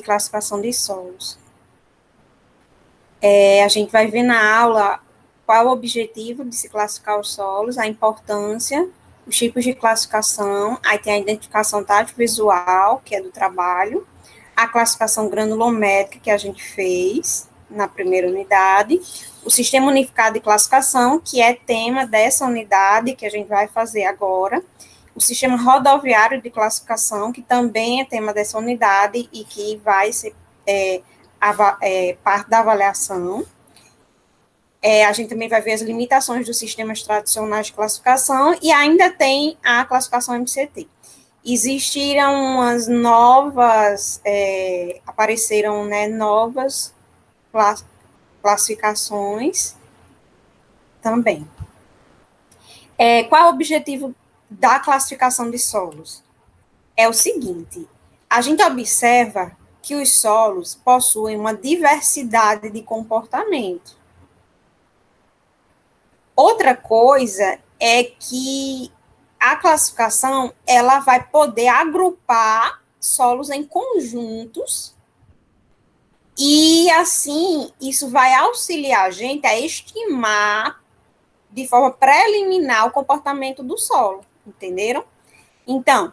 classificação de solos. A gente vai ver na aula qual o objetivo de se classificar os solos, a importância, os tipos de classificação, aí tem a identificação tátil-visual, que é do trabalho, a classificação granulométrica, que a gente fez na primeira unidade, o sistema unificado de classificação, que é tema dessa unidade, que a gente vai fazer agora, o sistema rodoviário de classificação, que também é tema dessa unidade e que vai ser parte da avaliação. A gente também vai ver as limitações dos sistemas tradicionais de classificação e ainda tem a classificação MCT. Existiram umas novas, apareceram, né, novas classificações também. Qual é o objetivo da classificação de solos? É o seguinte, a gente observa que os solos possuem uma diversidade de comportamento. Outra coisa é que a classificação, ela vai poder agrupar solos em conjuntos e, assim, isso vai auxiliar a gente a estimar de forma preliminar o comportamento do solo, entenderam? Então,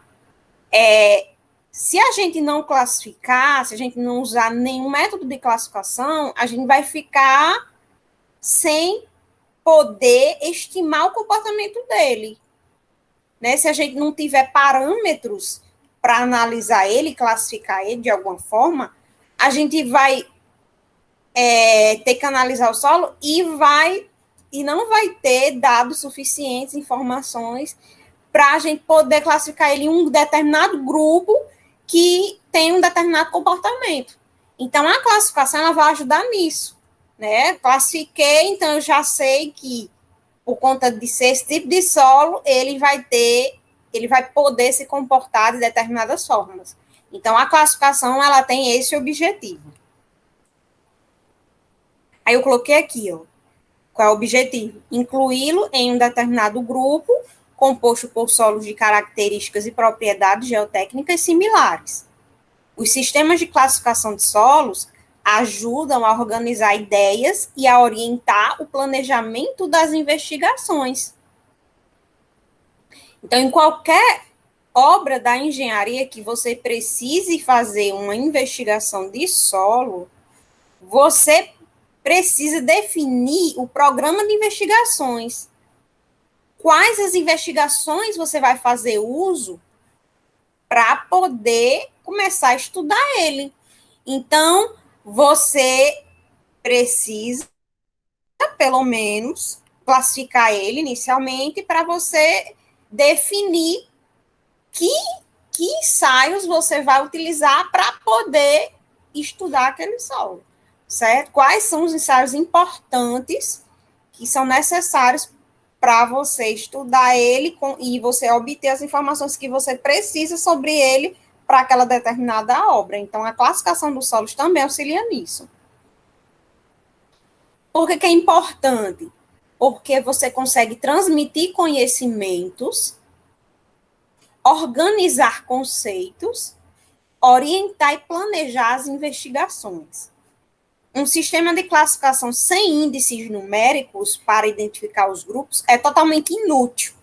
se a gente não classificar, se a gente não usar nenhum método de classificação, a gente vai ficar sem poder estimar o comportamento dele. Né? Se a gente não tiver parâmetros para analisar ele, classificar ele de alguma forma, a gente vai ter que analisar o solo e não vai ter dados suficientes, informações, para a gente poder classificar ele em um determinado grupo que tem um determinado comportamento. Então, a classificação ela vai ajudar nisso. Né? Classifiquei, então eu já sei que, por conta de ser esse tipo de solo, ele vai poder se comportar de determinadas formas. Então, a classificação, ela tem esse objetivo. Aí eu coloquei aqui, ó, qual é o objetivo? Incluí-lo em um determinado grupo, composto por solos de características e propriedades geotécnicas similares. Os sistemas de classificação de solos ajudam a organizar ideias e a orientar o planejamento das investigações. Então, em qualquer obra da engenharia que você precise fazer uma investigação de solo, você precisa definir o programa de investigações. Quais as investigações você vai fazer uso para poder começar a estudar ele. Então, você precisa, pelo menos, classificar ele inicialmente para você definir que ensaios você vai utilizar para poder estudar aquele solo, certo? Quais são os ensaios importantes que são necessários para você estudar ele e você obter as informações que você precisa sobre ele para aquela determinada obra. Então, a classificação dos solos também auxilia nisso. Por que é importante? Porque você consegue transmitir conhecimentos, organizar conceitos, orientar e planejar as investigações. Um sistema de classificação sem índices numéricos para identificar os grupos é totalmente inútil.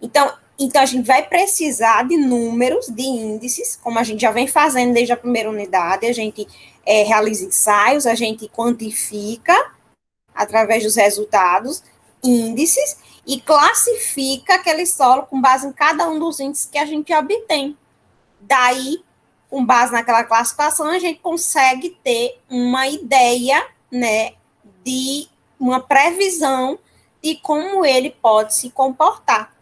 Então a gente vai precisar de números, de índices, como a gente já vem fazendo desde a primeira unidade, a gente realiza ensaios, a gente quantifica, através dos resultados, índices, e classifica aquele solo com base em cada um dos índices que a gente obtém. Daí, com base naquela classificação, a gente consegue ter uma ideia, né, de uma previsão de como ele pode se comportar.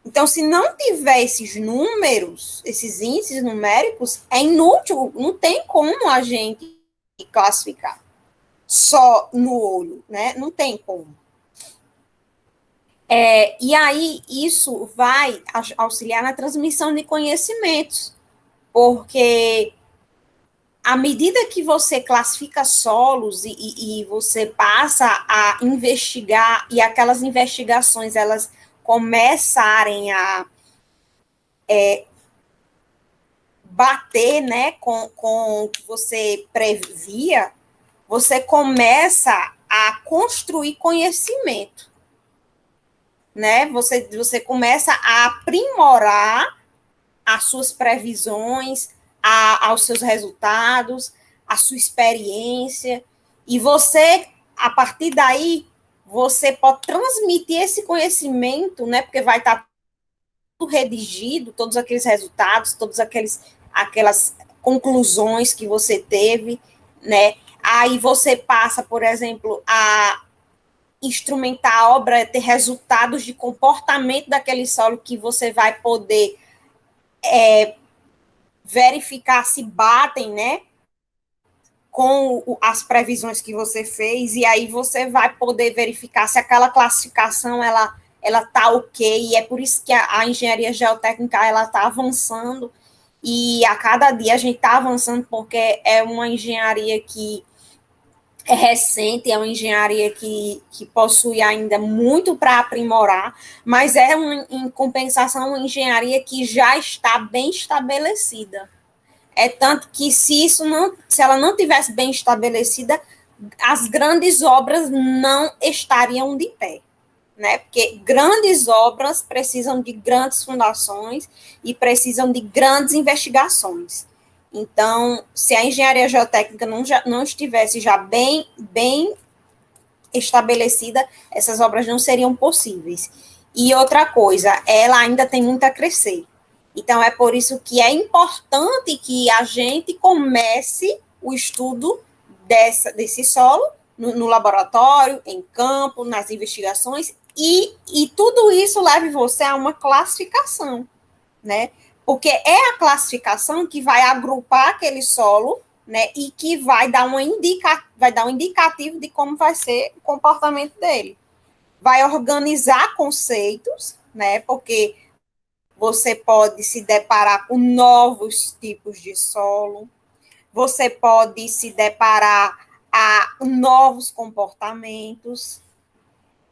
Então, se não tiver esses números, esses índices numéricos, é inútil, não tem como a gente classificar só no olho, né? Não tem como. E aí, isso vai auxiliar na transmissão de conhecimentos, porque à medida que você classifica solos e você passa a investigar, e aquelas investigações, elas começarem a bater, né, com o que você previa, você começa a construir conhecimento, né? Você começa a aprimorar as suas previsões, aos seus resultados, a sua experiência, e você, a partir daí, você pode transmitir esse conhecimento, né? Porque vai estar tudo redigido, todos aqueles resultados, aquelas conclusões que você teve, né? Aí você passa, por exemplo, a instrumentar a obra, ter resultados de comportamento daquele solo que você vai poder verificar se batem, né, com as previsões que você fez, e aí você vai poder verificar se aquela classificação ela tá ok, e é por isso que a engenharia geotécnica ela está avançando, e a cada dia a gente está avançando, porque é uma engenharia que é recente, é uma engenharia que possui ainda muito para aprimorar, mas em compensação, uma engenharia que já está bem estabelecida. É tanto que se ela não tivesse bem estabelecida, as grandes obras não estariam de pé, né? Porque grandes obras precisam de grandes fundações e precisam de grandes investigações. Então, se a engenharia geotécnica não estivesse já bem estabelecida, essas obras não seriam possíveis. E outra coisa, ela ainda tem muito a crescer. Então, é por isso que é importante que a gente comece o estudo desse solo no laboratório, em campo, nas investigações, e tudo isso leve você a uma classificação, né? Porque é a classificação que vai agrupar aquele solo, né, e que vai dar um indicativo de como vai ser o comportamento dele. Vai organizar conceitos, né, porque você pode se deparar com novos tipos de solo, você pode se deparar a novos comportamentos,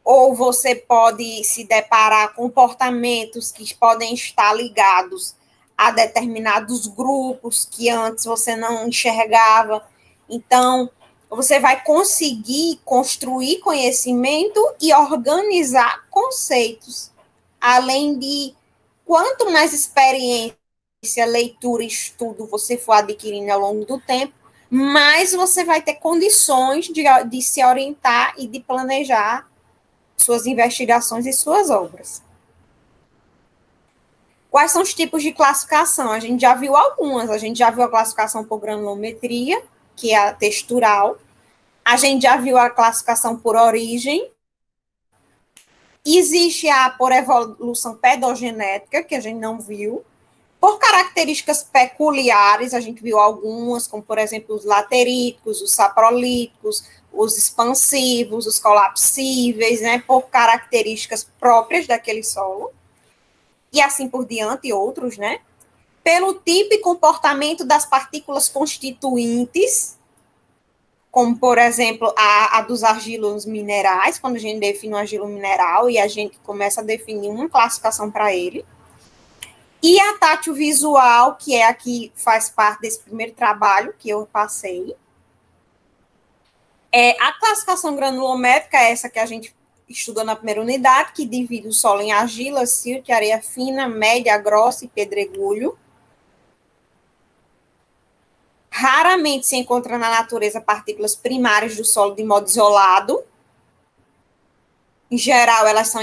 ou você pode se deparar com comportamentos que podem estar ligados a determinados grupos que antes você não enxergava. Então, você vai conseguir construir conhecimento e organizar conceitos, além de quanto mais experiência, leitura e estudo você for adquirindo ao longo do tempo, mais você vai ter condições de se orientar e de planejar suas investigações e suas obras. Quais são os tipos de classificação? A gente já viu algumas. A gente já viu a classificação por granulometria, que é a textural. A gente já viu a classificação por origem. Existe a por evolução pedogenética, que a gente não viu. Por características peculiares, a gente viu algumas, como, por exemplo, os lateríticos, os saprolíticos, os expansivos, os colapsíveis, né, por características próprias daquele solo, e assim por diante, e outros, né, pelo tipo e comportamento das partículas constituintes, como, por exemplo, a dos argilos minerais, quando a gente define um argilo mineral, e a gente começa a definir uma classificação para ele. E a tátil visual, que é a que faz parte desse primeiro trabalho que eu passei. A classificação granulométrica é essa que a gente estudou na primeira unidade, que divide o solo em argila, silte, areia fina, média, grossa e pedregulho. Raramente se encontra na natureza partículas primárias do solo de modo isolado. Em geral, elas são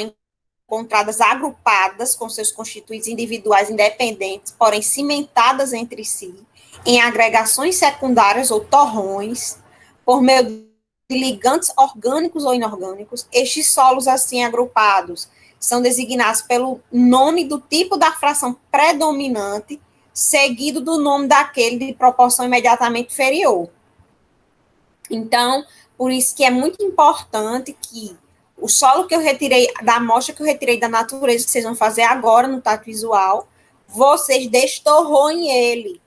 encontradas agrupadas com seus constituintes individuais independentes, porém cimentadas entre si, em agregações secundárias ou torrões, por meio de ligantes orgânicos ou inorgânicos. Estes solos assim agrupados são designados pelo nome do tipo da fração predominante, seguido do nome daquele de proporção imediatamente inferior. Então, por isso que é muito importante que o solo que eu retirei, da amostra que eu retirei da natureza, que vocês vão fazer agora no tato visual, vocês destorroem ele.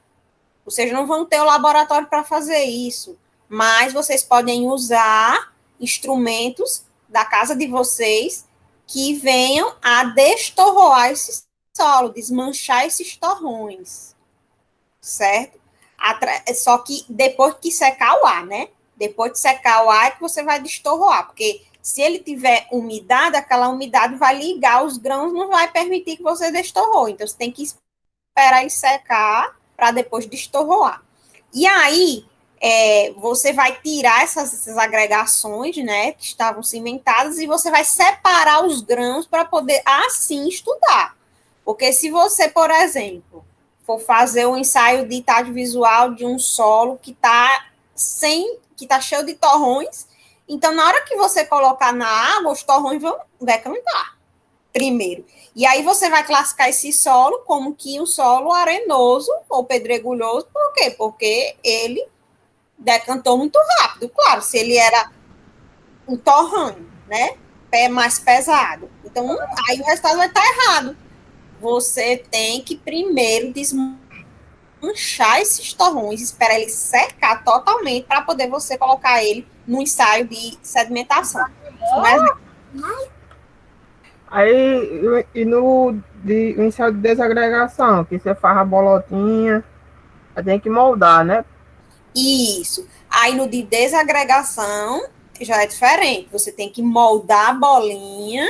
Vocês não vão ter o laboratório para fazer isso, mas vocês podem usar instrumentos da casa de vocês que venham a destorroar esse solo, desmanchar esses torrões. certo? Só que depois que secar o ar, né? Depois de secar o ar é que você vai destorroar, porque se ele tiver umidade, aquela umidade vai ligar os grãos, não vai permitir que você destorroe. Então, você tem que esperar ele secar para depois destorroar. E aí, você vai tirar essas agregações, né, que estavam cimentadas, e você vai separar os grãos para poder, assim, estudar. Porque se você, por exemplo, for fazer um ensaio de idade visual de um solo que está cheio de torrões, então, na hora que você colocar na água, os torrões vão decantar primeiro. E aí você vai classificar esse solo como que um solo arenoso ou pedregulhoso. Por quê? Porque ele decantou muito rápido. Claro, se ele era um torrão, né? Pé mais pesado. Então, aí o resultado vai estar errado. Você tem que primeiro desmanchar esses torrões, esperar ele secar totalmente para poder você colocar ele no ensaio de sedimentação. Um exemplo. Aí, e no ensaio de desagregação, que você faz a bolotinha, aí tem que moldar, né? Isso. Aí no de desagregação já é diferente. Você tem que moldar a bolinha.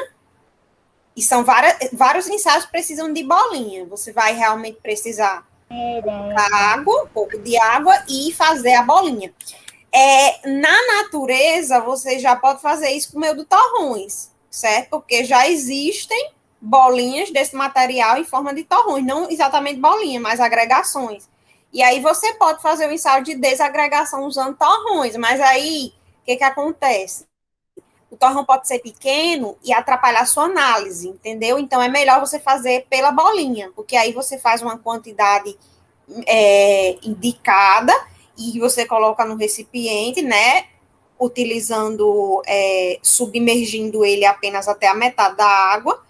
E são vários ensaios que precisam de bolinha. Você vai realmente precisar água, um pouco de água e fazer a bolinha. Na natureza, você já pode fazer isso com meio de torrões, certo? Porque já existem bolinhas desse material em forma de torrões, não exatamente bolinha, mas agregações. E aí você pode fazer o ensaio de desagregação usando torrões, mas aí o que acontece? O torrão pode ser pequeno e atrapalhar a sua análise, entendeu? Então é melhor você fazer pela bolinha, porque aí você faz uma quantidade indicada e você coloca no recipiente, né? Utilizando, submergindo ele apenas até a metade da água,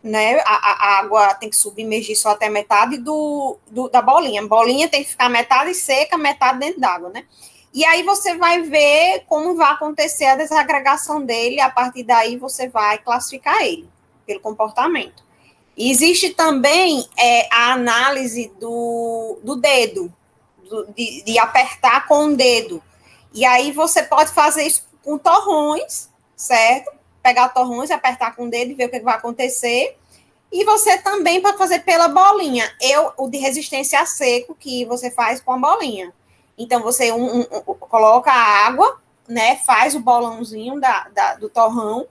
né? A água tem que submergir só até a metade da bolinha. A bolinha tem que ficar metade seca, metade dentro d'água, né? E aí você vai ver como vai acontecer a desagregação dele, a partir daí você vai classificar ele pelo comportamento. E existe também a análise do dedo, de apertar com o dedo. E aí você pode fazer isso com torrões, certo? Pegar torrões, apertar com o dedo e ver o que vai acontecer. E você também pode fazer pela bolinha. O de resistência a seco, que você faz com a bolinha. Então, você coloca a água, né? Faz o bolãozinho do torrão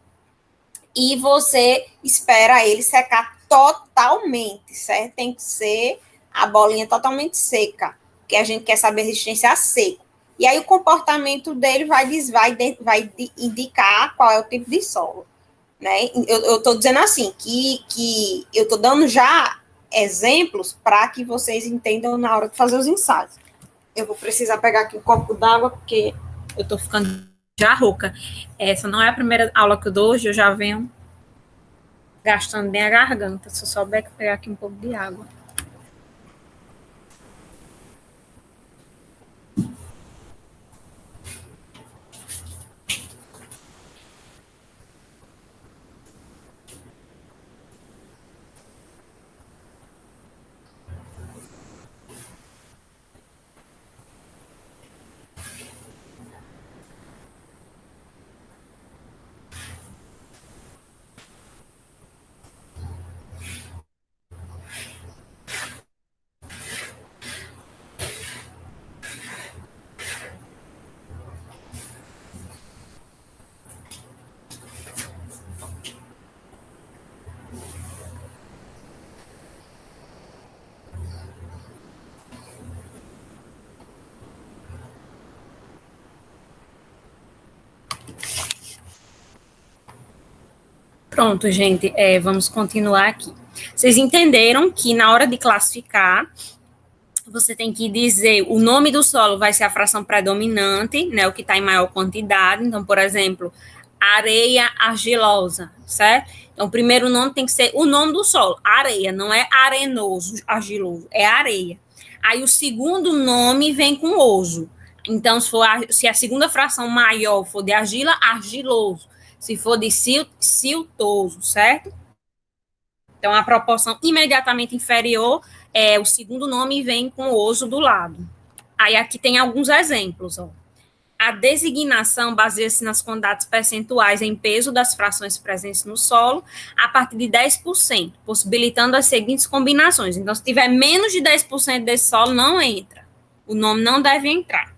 e você espera ele secar totalmente, certo? Tem que ser a bolinha totalmente seca, porque a gente quer saber a resistência a seco. E aí o comportamento dele vai indicar qual é o tipo de solo. Né? Eu estou dizendo assim, que eu estou dando já exemplos para que vocês entendam na hora de fazer os ensaios. Eu vou precisar pegar aqui um copo d'água, porque eu estou ficando já rouca. Essa não é a primeira aula que eu dou hoje, eu já venho gastando bem a garganta. Se eu souber pegar aqui um pouco de água. Pronto, gente, vamos continuar aqui. Vocês entenderam que na hora de classificar, você tem que dizer o nome do solo vai ser a fração predominante, né, o que está em maior quantidade. Então, por exemplo, areia argilosa, certo? Então, o primeiro nome tem que ser o nome do solo, areia, não é arenoso, argiloso, é areia. Aí o segundo nome vem com oso. Então, se a segunda fração maior for de argila, argiloso. Se for de siltoso, certo? Então, a proporção imediatamente inferior o segundo nome vem com o oso do lado. Aí aqui tem alguns exemplos, ó. A designação baseia-se nas quantidades percentuais em peso das frações presentes no solo a partir de 10%, possibilitando as seguintes combinações. Então, se tiver menos de 10% desse solo, não entra. O nome não deve entrar.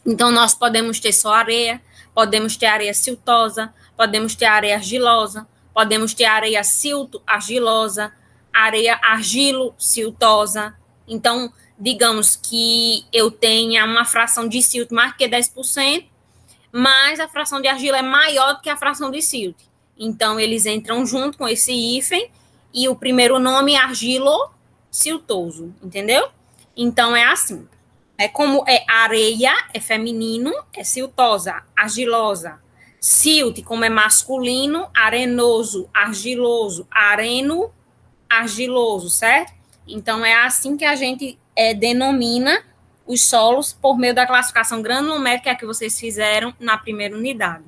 Então, nós podemos ter só areia, podemos ter areia siltosa, podemos ter areia argilosa, podemos ter areia silto-argilosa, areia argilo-siltosa. Então, digamos que eu tenha uma fração de silto mais que 10%, mas a fração de argila é maior do que a fração de silto. Então, eles entram junto com esse hífen e o primeiro nome é argilo-siltoso, entendeu? Então, é assim. É como é areia, é feminino, é siltosa, argilosa. Silt, como é masculino, arenoso, argiloso, areno, argiloso, certo? Então, é assim que a gente denomina os solos por meio da classificação granulométrica que vocês fizeram na primeira unidade.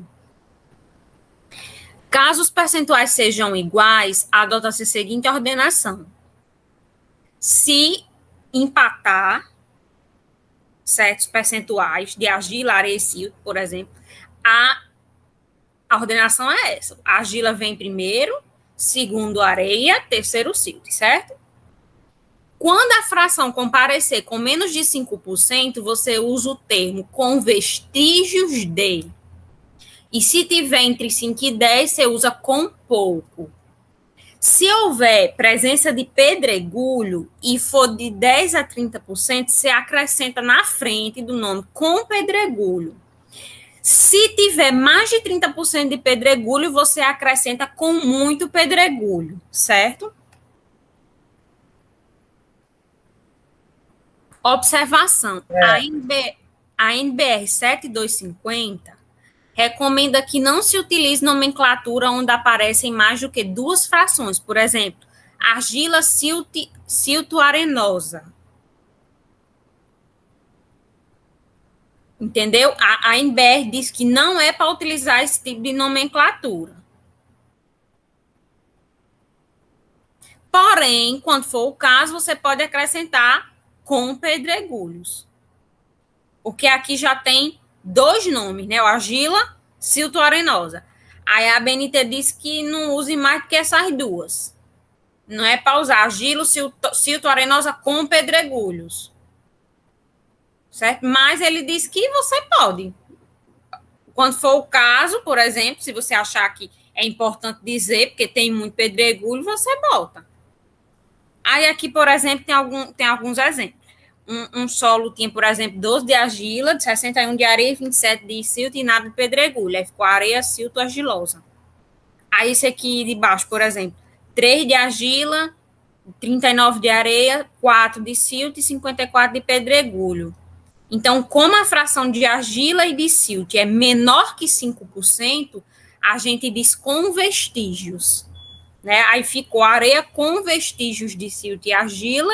Caso os percentuais sejam iguais, adota-se a seguinte ordenação. Se empatar certos percentuais de argila, areia e silto, por exemplo, a ordenação é essa. A argila vem primeiro, segundo areia, terceiro silto, certo? Quando a fração comparecer com menos de 5%, você usa o termo com vestígios de. E se tiver entre 5 e 10, você usa com pouco. Se houver presença de pedregulho e for de 10 a 30%, você acrescenta na frente do nome com pedregulho. Se tiver mais de 30% de pedregulho, você acrescenta com muito pedregulho, certo? Observação. A NBR 7250 recomenda que não se utilize nomenclatura onde aparecem mais do que duas frações. Por exemplo, argila silto-arenosa. Entendeu? A NBR diz que não é para utilizar esse tipo de nomenclatura. Porém, quando for o caso, você pode acrescentar com pedregulhos. Porque aqui já tem dois nomes, né? O argila silto-arenosa. Aí a BNT diz que não use mais do que essas duas. Não é para usar argilo silto-arenosa com pedregulhos. Certo? Mas ele diz que você pode. Quando for o caso, por exemplo, se você achar que é importante dizer, porque tem muito pedregulho, você bota. Aí aqui, por exemplo, tem alguns exemplos. Um solo tinha, por exemplo, 12 de argila, 61 de areia, 27 de silto e nada de pedregulho. Aí ficou areia, silto, argilosa. Aí esse aqui de baixo, por exemplo, 3 de argila, 39 de areia, 4 de silto e 54 de pedregulho. Então, como a fração de argila e de silt é menor que 5%, a gente diz com vestígios. Né? Aí ficou areia com vestígios de silt e argila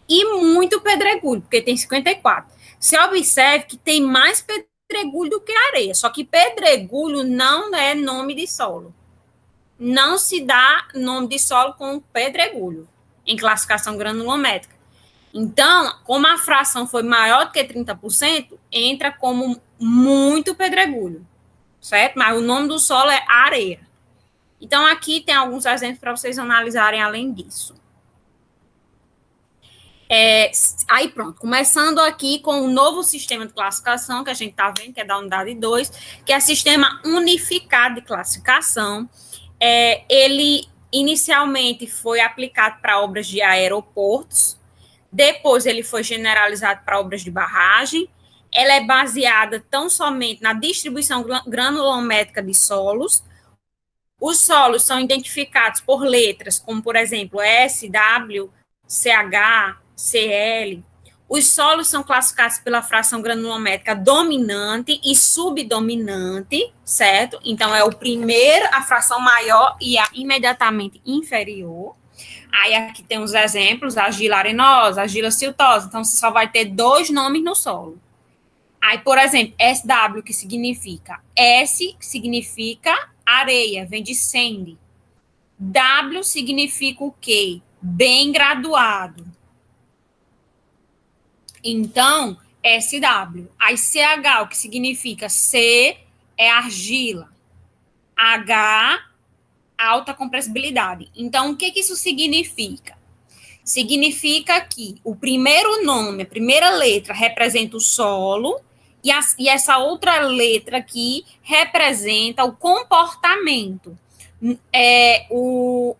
e muito pedregulho, porque tem 54. Você observe que tem mais pedregulho do que areia, só que pedregulho não é nome de solo. Não se dá nome de solo com pedregulho em classificação granulométrica. Então, como a fração foi maior do que 30%, entra como muito pedregulho, certo? Mas o nome do solo é areia. Então, aqui tem alguns exemplos para vocês analisarem além disso. Aí, pronto. Começando aqui com o novo sistema de classificação que a gente está vendo, que é da unidade 2, que é o Sistema Unificado de Classificação. Ele, inicialmente, foi aplicado para obras de aeroportos. Depois, ele foi generalizado para obras de barragem. Ela é baseada tão somente na distribuição granulométrica de solos. Os solos são identificados por letras, como, por exemplo, S, W, CH, CL. Os solos são classificados pela fração granulométrica dominante e subdominante, certo? Então, é o primeiro, a fração maior e a imediatamente inferior. Aí aqui tem os exemplos, argila arenosa, argila siltosa. Então, você só vai ter dois nomes no solo. Aí, por exemplo, SW, que significa S, significa areia, vem de sand. W significa o quê? bem graduado. Então, SW. Aí CH, o que significa C é argila. H, alta compressibilidade. Então, o que isso significa? Significa que o primeiro nome, a primeira letra, representa o solo, e essa outra letra aqui representa o comportamento,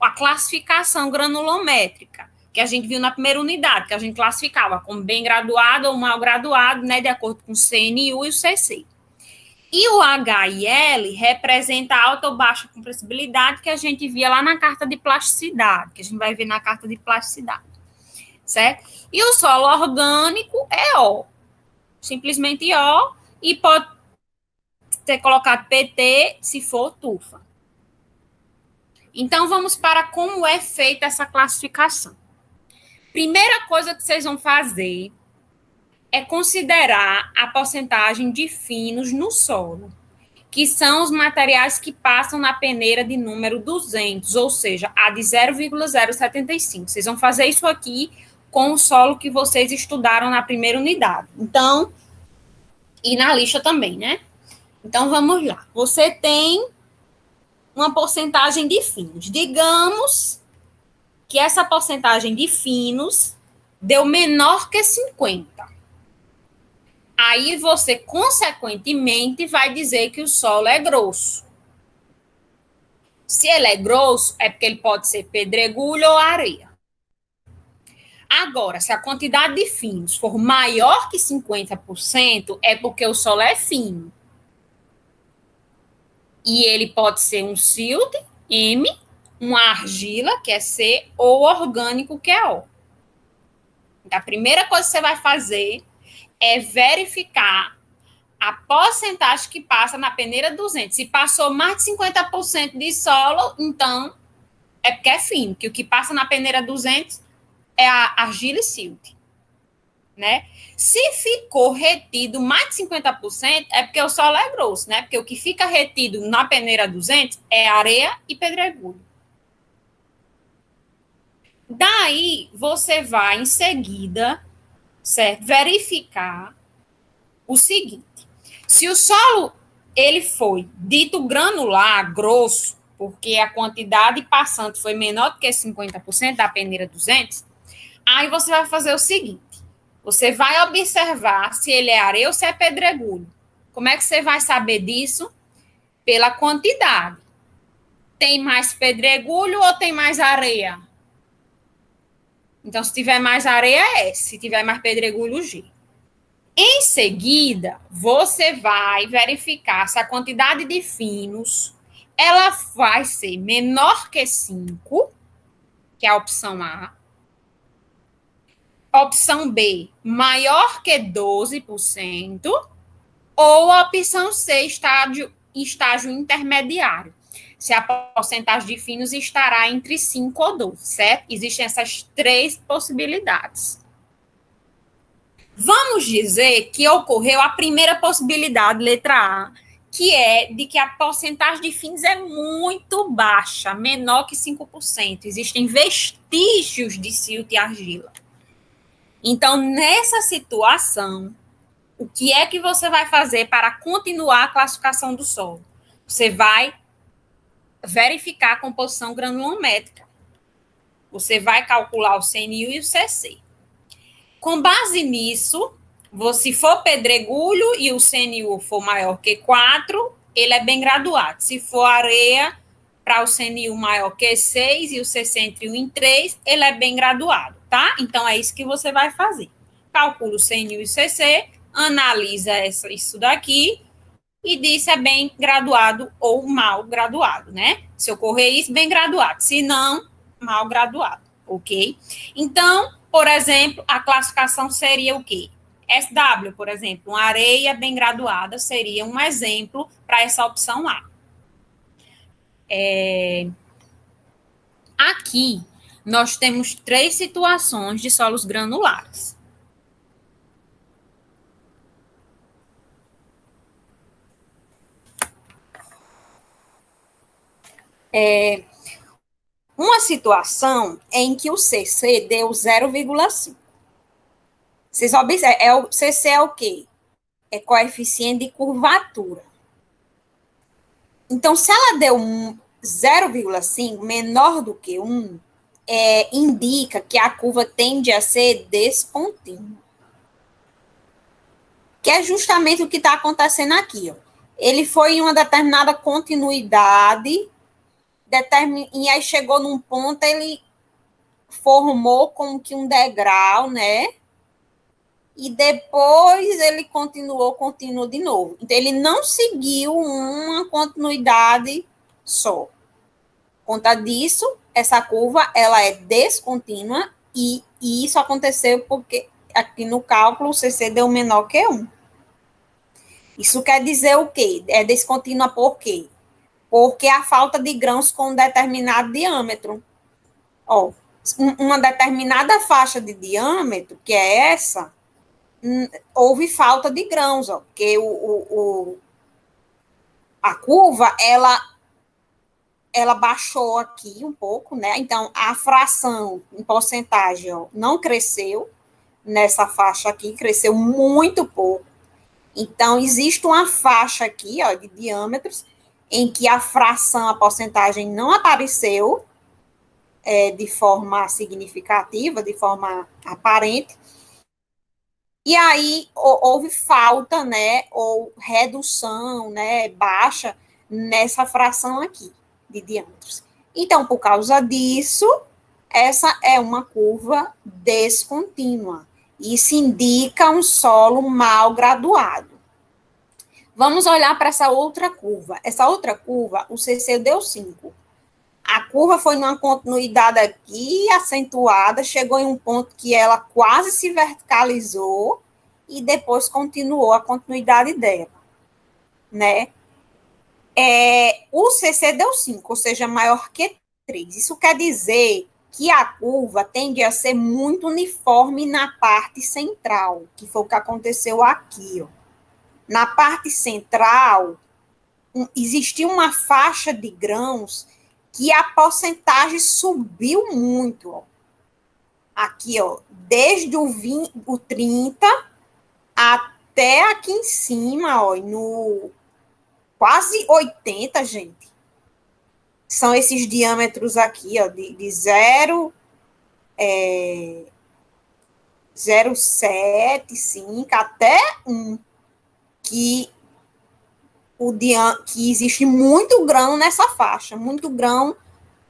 a classificação granulométrica, que a gente viu na primeira unidade, que a gente classificava como bem graduado ou mal graduado, né, de acordo com o CNU e o CC. E o H e L representa a alta ou baixa compressibilidade que a gente via lá na carta de plasticidade, que a gente vai ver na carta de plasticidade, certo? E o solo orgânico é O, simplesmente O, e pode ter colocado PT se for tufa. Então, vamos para como é feita essa classificação. Primeira coisa que vocês vão fazer é considerar a porcentagem de finos no solo, que são os materiais que passam na peneira de número 200, ou seja, a de 0,075. Vocês vão fazer isso aqui com o solo que vocês estudaram na primeira unidade. Então, e na lixa também, né? Então, vamos lá. Você tem uma porcentagem de finos. Digamos que essa porcentagem de finos deu menor que 50. Aí você, consequentemente, vai dizer que o solo é grosso. Se ele é grosso, é porque ele pode ser pedregulho ou areia. Agora, se a quantidade de finos for maior que 50%, é porque o solo é fino. E ele pode ser um silt, M, uma argila, que é C, ou orgânico, que é O. Então, a primeira coisa que você vai fazer é verificar a porcentagem que passa na peneira 200. Se passou mais de 50% de solo, então é porque é fino, que o que passa na peneira 200 é a argila e silt, né? Se ficou retido mais de 50%, é porque o solo é grosso, né? Porque o que fica retido na peneira 200 é areia e pedregulho. Daí, você vai, em seguida, certo, verificar o seguinte. Se o solo ele foi dito granular, grosso, porque a quantidade passante foi menor do que 50% da peneira 200, aí você vai fazer o seguinte. Você vai observar se ele é areia ou se é pedregulho. Como é que você vai saber disso? Pela quantidade. Tem mais pedregulho ou tem mais areia? Então, se tiver mais areia, é S. Se tiver mais pedregulho, G. Em seguida, você vai verificar se a quantidade de finos ela vai ser menor que 5, que é a opção A. Opção B, maior que 12%. Ou a opção C, estágio intermediário. Se a porcentagem de finos estará entre 5 ou 12, certo? Existem essas três possibilidades. Vamos dizer que ocorreu a primeira possibilidade, letra A, que é de que a porcentagem de finos é muito baixa, menor que 5%. Existem vestígios de silt e argila. Então, nessa situação, o que é que você vai fazer para continuar a classificação do solo? Você vai verificar a composição granulométrica. Você vai calcular o CNU e o CC. Com base nisso, se for pedregulho e o CNU for maior que 4, ele é bem graduado. Se for areia, para o CNU maior que 6 e o CC entre 1 e 3, ele é bem graduado, tá? Então, é isso que você vai fazer. Calcula o CNU e o CC, analisa isso daqui e diz se é bem graduado ou mal graduado, né? Se ocorrer isso, bem graduado. Se não, mal graduado, ok? Então, por exemplo, a classificação seria o quê? SW, por exemplo, uma areia bem graduada seria um exemplo para essa opção A. Aqui, nós temos três situações de solos granulares. uma situação em que o CC deu 0,5. Vocês observam, o CC é o quê? É coeficiente de curvatura. Então, se ela deu 0,5, menor do que 1, indica que a curva tende a ser descontínua. Que é justamente o que está acontecendo aqui. Ó. Ele foi em uma determinada continuidade, e aí chegou num ponto, ele formou como que um degrau, né? E depois ele continuou de novo. Então, ele não seguiu uma continuidade só. Por conta disso, essa curva, ela é descontínua e isso aconteceu porque aqui no cálculo o CC deu menor que 1. Isso quer dizer o quê? É descontínua por quê? Porque a falta de grãos com um determinado diâmetro. Ó, uma determinada faixa de diâmetro, que é essa, houve falta de grãos, ó, porque a curva, ela baixou aqui um pouco, né? Então, a fração em porcentagem ó, não cresceu nessa faixa aqui, cresceu muito pouco. Então, existe uma faixa aqui, ó, de diâmetros, em que a fração, a porcentagem não apareceu de forma significativa, de forma aparente, e aí houve falta, né, ou redução, né, baixa nessa fração aqui de diâmetros. Então, por causa disso, essa é uma curva descontínua. Isso indica um solo mal graduado. Vamos olhar para essa outra curva. Essa outra curva, o CC deu 5. A curva foi numa continuidade aqui, acentuada, chegou em um ponto que ela quase se verticalizou e depois continuou a continuidade dela, né? O CC deu 5, ou seja, maior que 3. Isso quer dizer que a curva tende a ser muito uniforme na parte central, que foi o que aconteceu aqui, ó. Na parte central, existia uma faixa de grãos que a porcentagem subiu muito, ó. Aqui, ó, desde o 30 até aqui em cima, ó, no quase 80, gente. São esses diâmetros aqui, ó, de 0,7, 5 até 1, que que existe muito grão nessa faixa, muito grão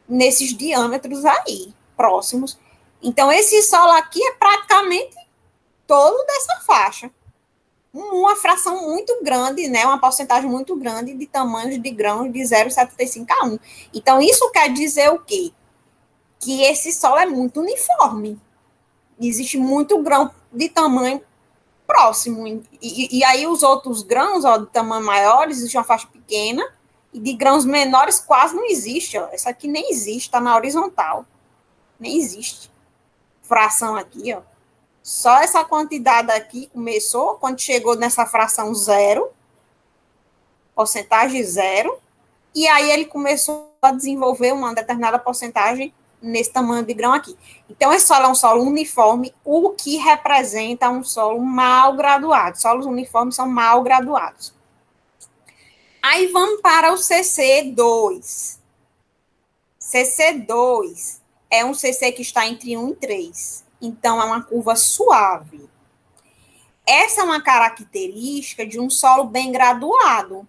nesses diâmetros aí, próximos. Então, esse solo aqui é praticamente todo dessa faixa. Uma fração muito grande, né, uma porcentagem muito grande de tamanhos de grãos de 0,75 a 1. Então, isso quer dizer o quê? Que esse solo é muito uniforme. Existe muito grão de tamanho próximo. E aí os outros grãos, ó, de tamanho maior, existe uma faixa pequena, e de grãos menores quase não existe, ó. Essa aqui nem existe, está na horizontal. Nem existe. Fração aqui, ó. Só essa quantidade aqui começou, quando chegou nessa fração 0, porcentagem 0, e aí ele começou a desenvolver uma determinada porcentagem nesse tamanho de grão aqui. Então, esse solo é um solo uniforme, o que representa um solo mal graduado. Solos uniformes são mal graduados. Aí vamos para o CC2. CC2 é um CC que está entre 1 e 3. Então, é uma curva suave. Essa é uma característica de um solo bem graduado,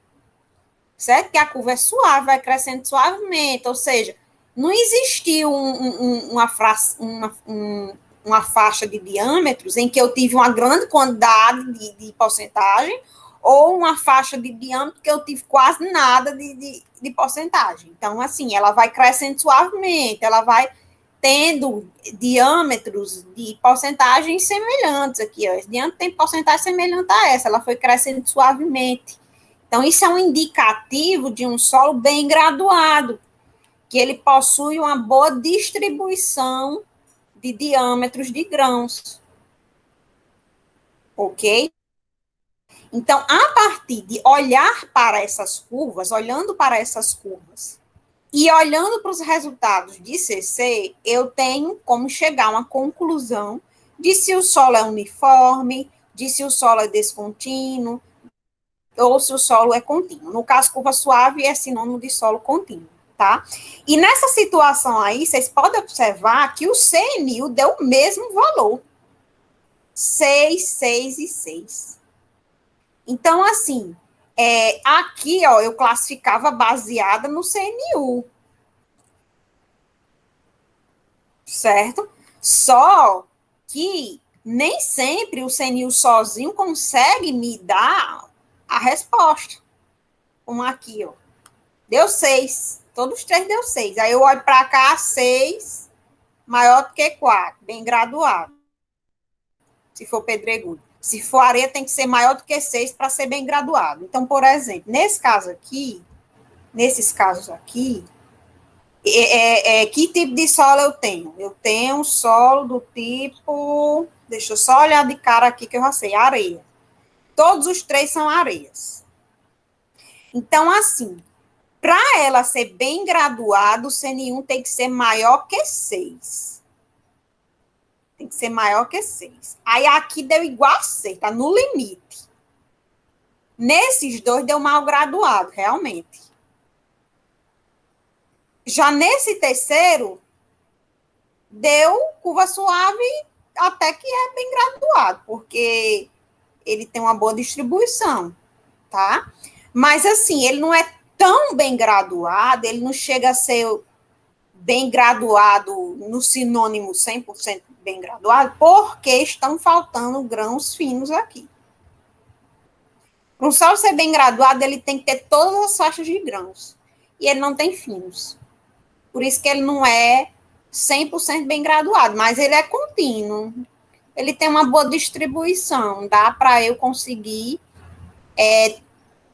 certo? Que a curva é suave, vai crescendo suavemente, ou seja, não existiu uma faixa de diâmetros em que eu tive uma grande quantidade de porcentagem ou uma faixa de diâmetro que eu tive quase nada de porcentagem. Então, assim, ela vai crescendo suavemente, ela vai tendo diâmetros de porcentagens semelhantes aqui, ó. Esse diâmetro tem porcentagem semelhante a essa, ela foi crescendo suavemente. Então, isso é um indicativo de um solo bem graduado, que ele possui uma boa distribuição de diâmetros de grãos. Ok? Então, a partir de olhar para essas curvas, olhando para essas curvas, E olhando para os resultados de CC, eu tenho como chegar a uma conclusão de se o solo é uniforme, de se o solo é descontínuo, ou se o solo é contínuo. No caso, curva suave é sinônimo de solo contínuo, tá? E nessa situação aí, vocês podem observar que o CNU deu o mesmo valor. 6, 6 e 6. Então, assim, aqui, ó, eu classificava baseada no CNU. Certo? Só que nem sempre o CNU sozinho consegue me dar a resposta. Como aqui, ó. Deu 6. Todos os três deu 6. Aí eu olho para cá, 6 maior do que 4, bem graduado. Se for pedregulho. Se for areia, tem que ser maior do que 6 para ser bem graduado. Então, por exemplo, nesses casos aqui, que tipo de solo eu tenho? Eu tenho um solo do tipo... Deixa eu só olhar de cara aqui que eu já sei. Areia. Todos os três são areias. Então, assim, para ela ser bem graduado, o CN1 tem que ser maior que 6. Tem que ser maior que 6. Aí aqui deu igual a 6, tá no limite. Nesses dois deu mal graduado, realmente. Já nesse terceiro, deu curva suave até que é bem graduado, porque ele tem uma boa distribuição, tá? Mas, assim, ele não é tão bem graduado, ele não chega a ser bem graduado no sinônimo 100% bem graduado, porque estão faltando grãos finos aqui. Para um solo ser bem graduado, ele tem que ter todas as faixas de grãos, e ele não tem finos. Por isso que ele não é 100% bem graduado, mas ele é contínuo. Ele tem uma boa distribuição, dá para eu conseguir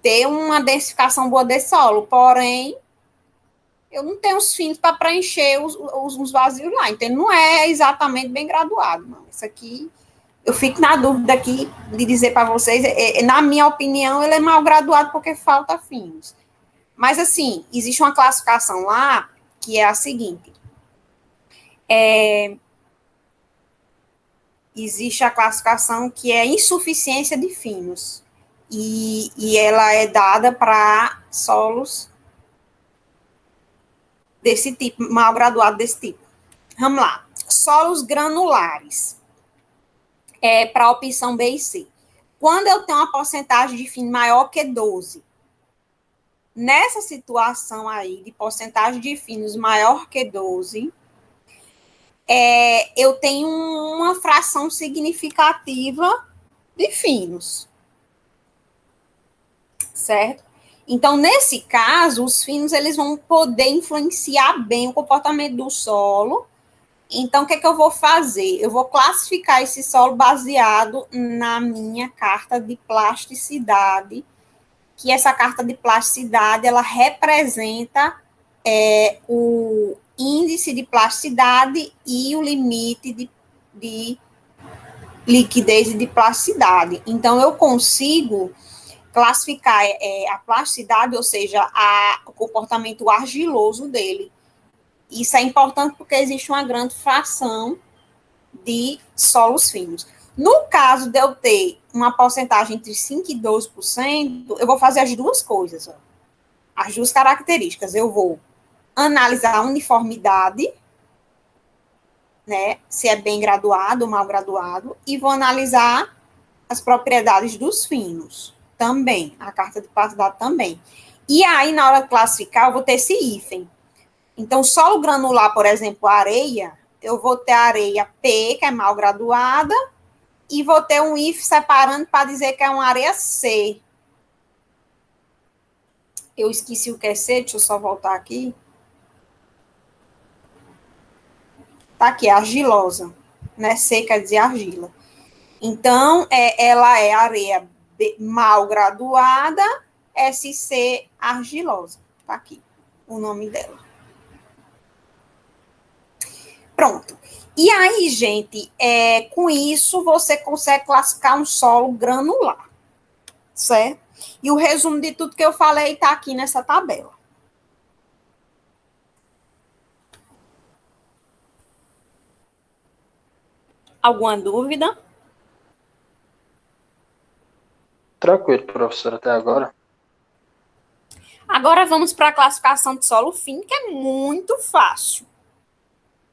ter uma densificação boa de solo, porém, eu não tenho os finos para preencher os vazios lá, então ele não é exatamente bem graduado, não. Isso aqui, eu fico na dúvida aqui de dizer para vocês, na minha opinião, ele é mal graduado porque falta finos. Mas, assim, existe uma classificação lá, que é a seguinte, existe a classificação que é insuficiência de finos, e ela é dada para solos desse tipo, mal graduado desse tipo. Vamos lá. Solos granulares. Para a opção B e C. Quando eu tenho uma porcentagem de fino maior que 12, nessa situação aí, de porcentagem de finos maior que 12, eu tenho uma fração significativa de finos. Certo? Então, nesse caso, os finos eles vão poder influenciar bem o comportamento do solo. Então, o que eu vou fazer? Eu vou classificar esse solo baseado na minha carta de plasticidade, que essa carta de plasticidade, ela representa o índice de plasticidade e o limite de liquidez e de plasticidade. Então, eu consigo classificar a plasticidade, ou seja, o comportamento argiloso dele. Isso é importante porque existe uma grande fração de solos finos. No caso de eu ter uma porcentagem entre 5% e 12%, eu vou fazer as duas coisas, ó. As duas características. Eu vou analisar a uniformidade, né, se é bem graduado ou mal graduado, e vou analisar as propriedades dos finos também, a carta de plasticidade também. E aí, na hora de classificar, eu vou ter esse hífen. Então, solo granular, por exemplo, areia, eu vou ter a areia P, que é mal graduada, e vou ter um if separando para dizer que é uma areia C. Eu esqueci o que é C, deixa eu só voltar aqui. Tá aqui, argilosa, né? C quer dizer argila. Então, ela é areia mal graduada, SC argilosa. Tá aqui o nome dela. Pronto. E aí, gente, com isso você consegue classificar um solo granular, certo? E o resumo de tudo que eu falei está aqui nessa tabela. Alguma dúvida? Tranquilo, professor, até agora. Agora vamos para a classificação de solo fino, que é muito fácil.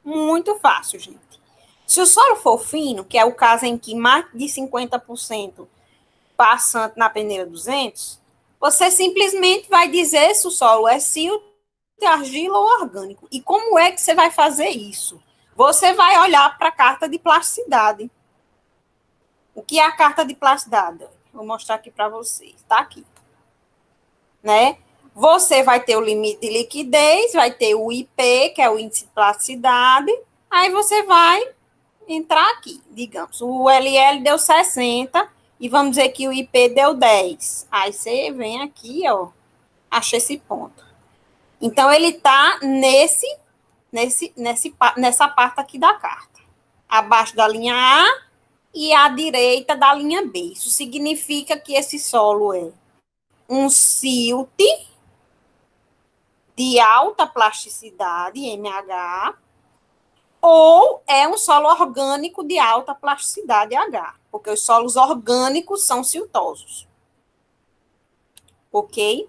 Muito fácil, gente. Se o solo for fino, que é o caso em que mais de 50% passante na peneira 200, você simplesmente vai dizer se o solo é silto, argila ou orgânico. E como é que você vai fazer isso? Você vai olhar para a carta de plasticidade. O que é a carta de plasticidade? Vou mostrar aqui para vocês. Está aqui. Né? Você vai ter o limite de liquidez, vai ter o IP, que é o índice de plasticidade. Aí você vai entrar aqui, digamos. O LL deu 60 e vamos dizer que o IP deu 10. Aí você vem aqui, ó, acha esse ponto. Então, ele está nessa parte aqui da carta. Abaixo da linha A e à direita da linha B. Isso significa que esse solo é um silt de alta plasticidade, MH, ou é um solo orgânico de alta plasticidade, H, porque os solos orgânicos são siltosos. Ok?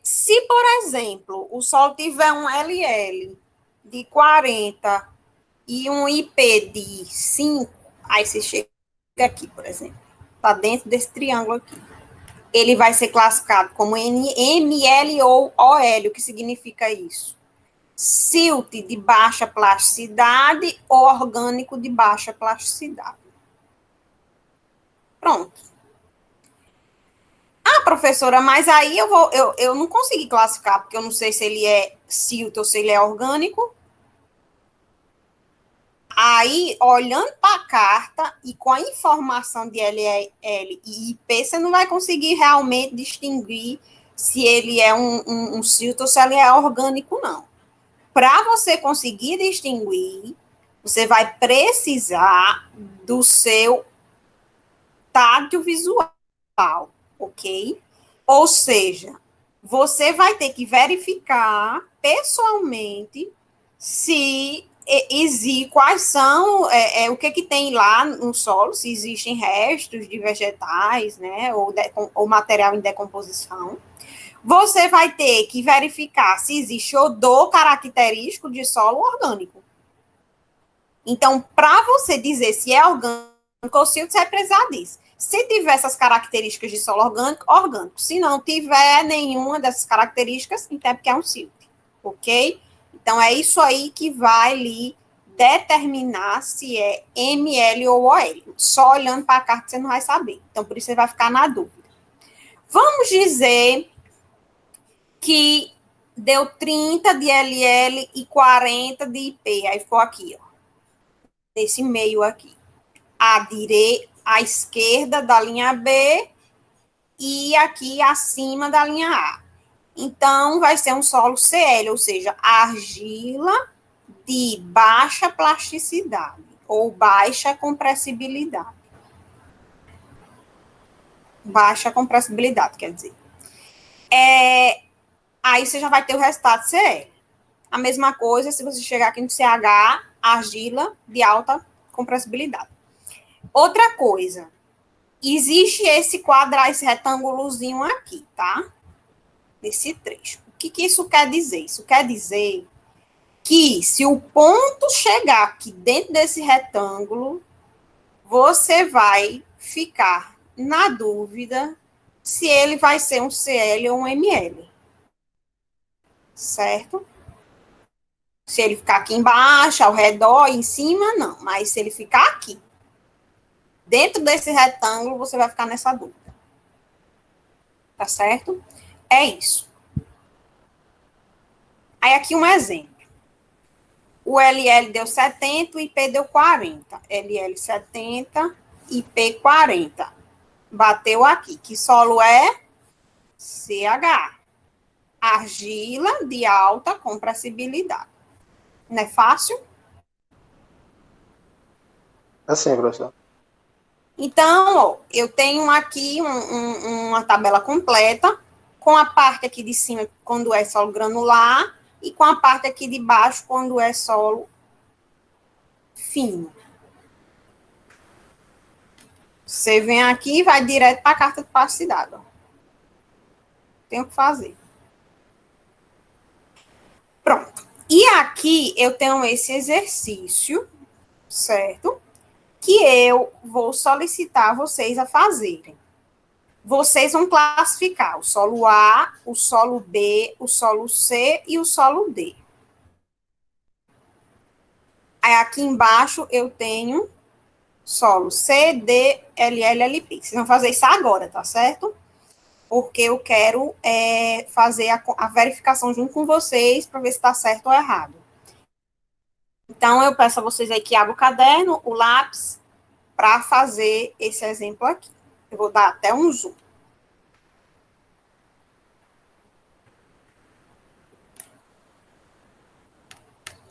Se, por exemplo, o solo tiver um LL de 40 e um IP de 5, aí você chega aqui, por exemplo, está dentro desse triângulo aqui. Ele vai ser classificado como ML ou OL, o que significa isso? Silt de baixa plasticidade ou orgânico de baixa plasticidade. Pronto. Ah, professora, mas aí eu não consegui classificar, porque eu não sei se ele é silt ou se ele é orgânico. Aí, olhando para a carta e com a informação de LL e IP, você não vai conseguir realmente distinguir se ele é um silt ou se ele é orgânico, não. Para você conseguir distinguir, você vai precisar do seu tátil visual, ok? Ou seja, você vai ter que verificar pessoalmente se existe, quais são, o que tem lá no solo, se existem restos de vegetais, né, ou material em decomposição. Você vai ter que verificar se existe odor característico de solo orgânico. Então, para você dizer se é orgânico ou se você vai precisar disso. Se tiver essas características de solo orgânico, orgânico. Se não tiver nenhuma dessas características, então é porque é um silt, ok? Então, é isso aí que vai lhe determinar se é ML ou OL. Só olhando para a carta você não vai saber. Então, por isso você vai ficar na dúvida. Vamos dizer que deu 30 de LL e 40 de IP. Aí ficou aqui, ó. Nesse meio aqui. À esquerda da linha B e aqui acima da linha A. Então, vai ser um solo CL, ou seja, argila de baixa plasticidade ou baixa compressibilidade. Baixa compressibilidade, quer dizer. Aí você já vai ter o resultado CL. A mesma coisa se você chegar aqui no CH, argila de alta compressibilidade. Outra coisa, existe esse retângulozinho aqui, tá? Nesse trecho. O que isso quer dizer? Isso quer dizer que se o ponto chegar aqui dentro desse retângulo, você vai ficar na dúvida se ele vai ser um CL ou um ML. Certo? Se ele ficar aqui embaixo, ao redor, em cima, não. Mas se ele ficar aqui, dentro desse retângulo, você vai ficar nessa dúvida. Tá certo? É isso. Aí aqui um exemplo. O LL deu 70, o IP deu 40. LL 70, IP 40. Bateu aqui. Que solo é? CH. Argila de alta compressibilidade. Não é fácil? Assim, professor. Então, ó, eu tenho aqui uma tabela completa, com a parte aqui de cima quando é solo granular, e com a parte aqui de baixo quando é solo fino. Você vem aqui e vai direto para a carta de passe d'água. Tem o que fazer. Pronto. E aqui eu tenho esse exercício, certo? Que eu vou solicitar vocês a fazerem. Vocês vão classificar o solo A, o solo B, o solo C e o solo D. Aí aqui embaixo eu tenho solo C, D, L, L, L, P. Vocês vão fazer isso agora, tá certo? Porque eu quero fazer a verificação junto com vocês para ver se está certo ou errado. Então, eu peço a vocês aí que abram o caderno, o lápis, para fazer esse exemplo aqui. Eu vou dar até um zoom.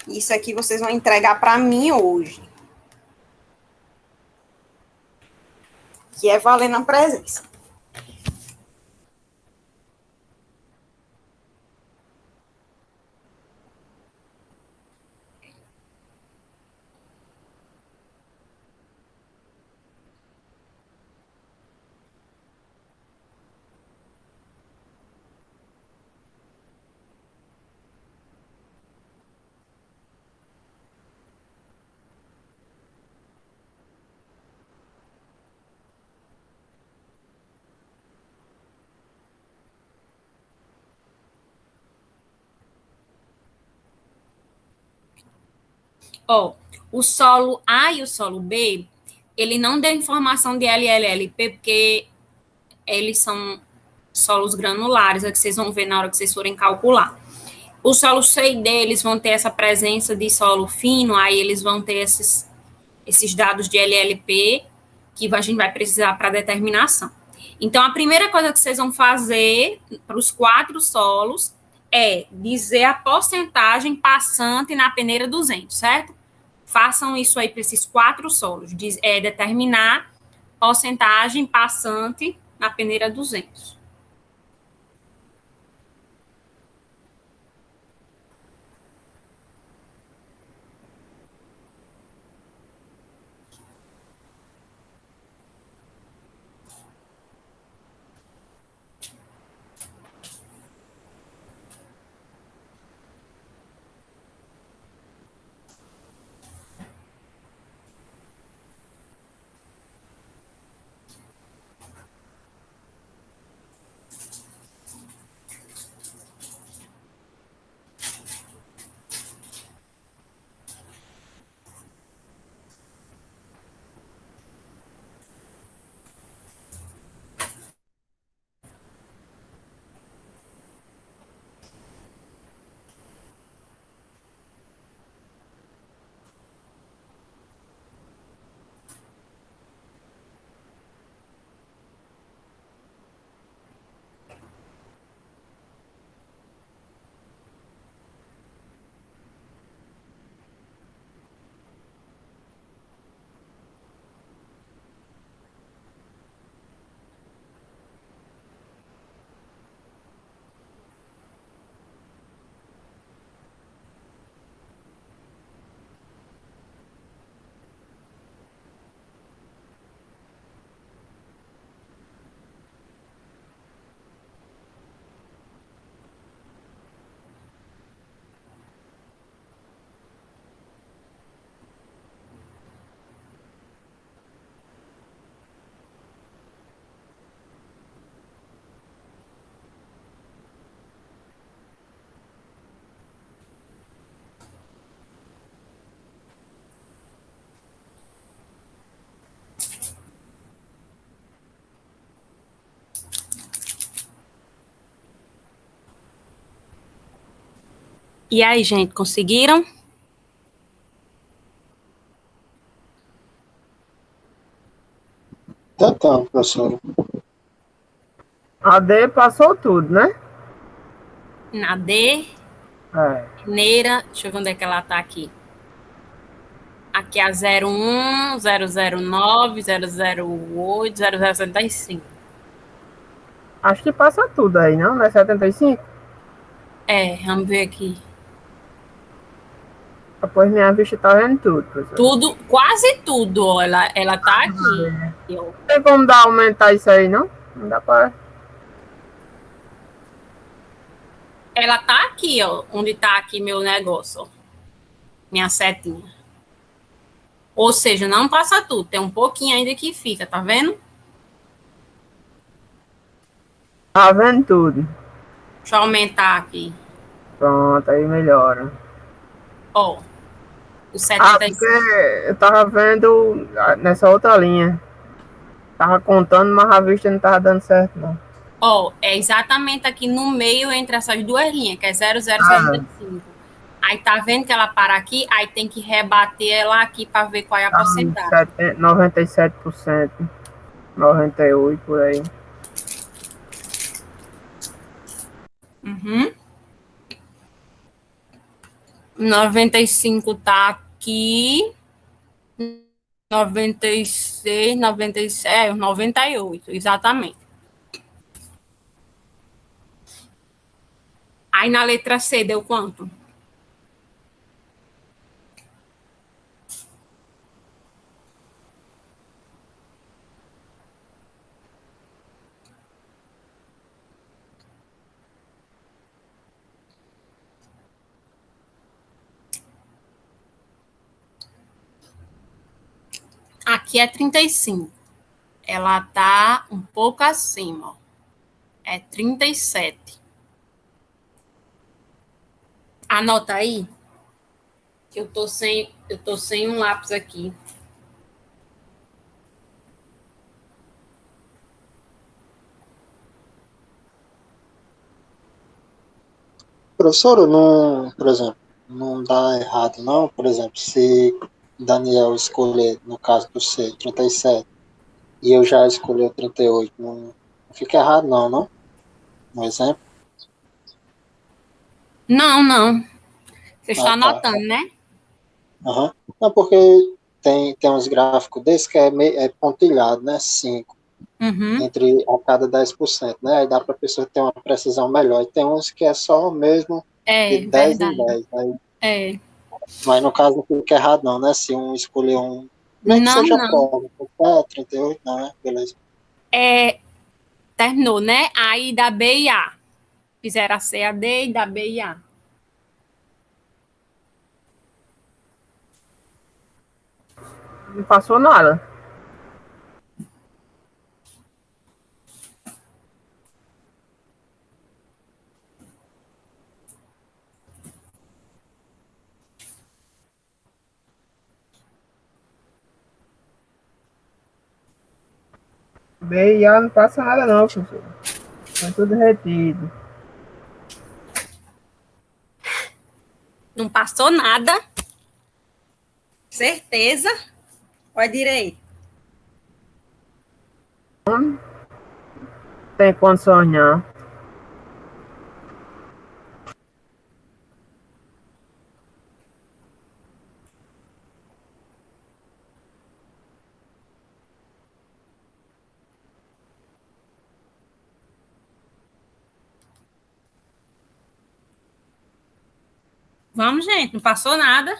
Isso aqui vocês vão entregar para mim hoje. Que é valendo a presença. Ó, o solo A e o solo B, ele não deu informação de LLLP, porque eles são solos granulares, é que vocês vão ver na hora que vocês forem calcular. O solo C e D, eles vão ter essa presença de solo fino, aí eles vão ter esses dados de LLP, que a gente vai precisar para determinação. Então, a primeira coisa que vocês vão fazer para os 4 solos é dizer a porcentagem passante na peneira 200, certo? Façam isso aí para esses 4 solos, determinar porcentagem passante na peneira 200. E aí, gente, conseguiram? Então, professora. A D passou tudo, né? Na D, É. peneira, deixa eu ver onde é que ela tá aqui. Aqui é a 01, 009, 008, 0075. Acho que passa tudo aí, não? Não é 75? Vamos ver aqui. Depois minha vista tá vendo tudo, professor. Tudo, quase tudo, ó, ela tá aqui. aqui, ó. Tem como dar aumentar isso aí, não? Não dá pra. Ela tá aqui, ó, onde tá aqui meu negócio, ó. Minha setinha. Ou seja, não passa tudo, tem um pouquinho ainda que fica, tá vendo? Tá vendo tudo. Deixa eu aumentar aqui. Pronto, aí melhora. Ó, o Porque 75. eu tava vendo nessa outra linha. Tava contando, mas a vista não tava dando certo, não. Ó, é exatamente aqui no meio entre essas duas linhas, que é 0,075. Aí tá vendo que ela para aqui, aí tem que rebater ela aqui para ver qual é a Tá porcentagem. 97%, 98% por aí. Uhum. 95 tá aqui. 96, 97, 98, exatamente. Aí na letra C deu quanto? Aqui é 35. Ela tá um pouco acima, ó. É 37. Anota aí, que eu tô sem um lápis aqui. Professor, não, por exemplo, não dá errado, não? Por exemplo, se Daniel escolher, no caso do C, 37, e eu já escolhi o 38, não fica errado, não, não? Um exemplo? Não, não. Você está Ah, tá. anotando, né? Aham. Não, porque tem uns gráficos desses que é pontilhado, né? 5 Uhum. entre a cada 10%, né? Aí dá para a pessoa ter uma precisão melhor. E tem uns que é só mesmo de É, 10 em verdade. 10. Aí, É. mas no caso não fica errado, não, né? Se um escolher um. Nem que Não, seja não. prova. 38, não, né? Beleza. É, terminou, né? Aí dá B e A. Fizeram a C, a D e dá B e A. Não passou nada. B e A não passa nada, não, professor. Foi tudo retido. Não passou nada. Certeza. Olha direito. Tem condições, não. Vamos, gente. Não passou nada.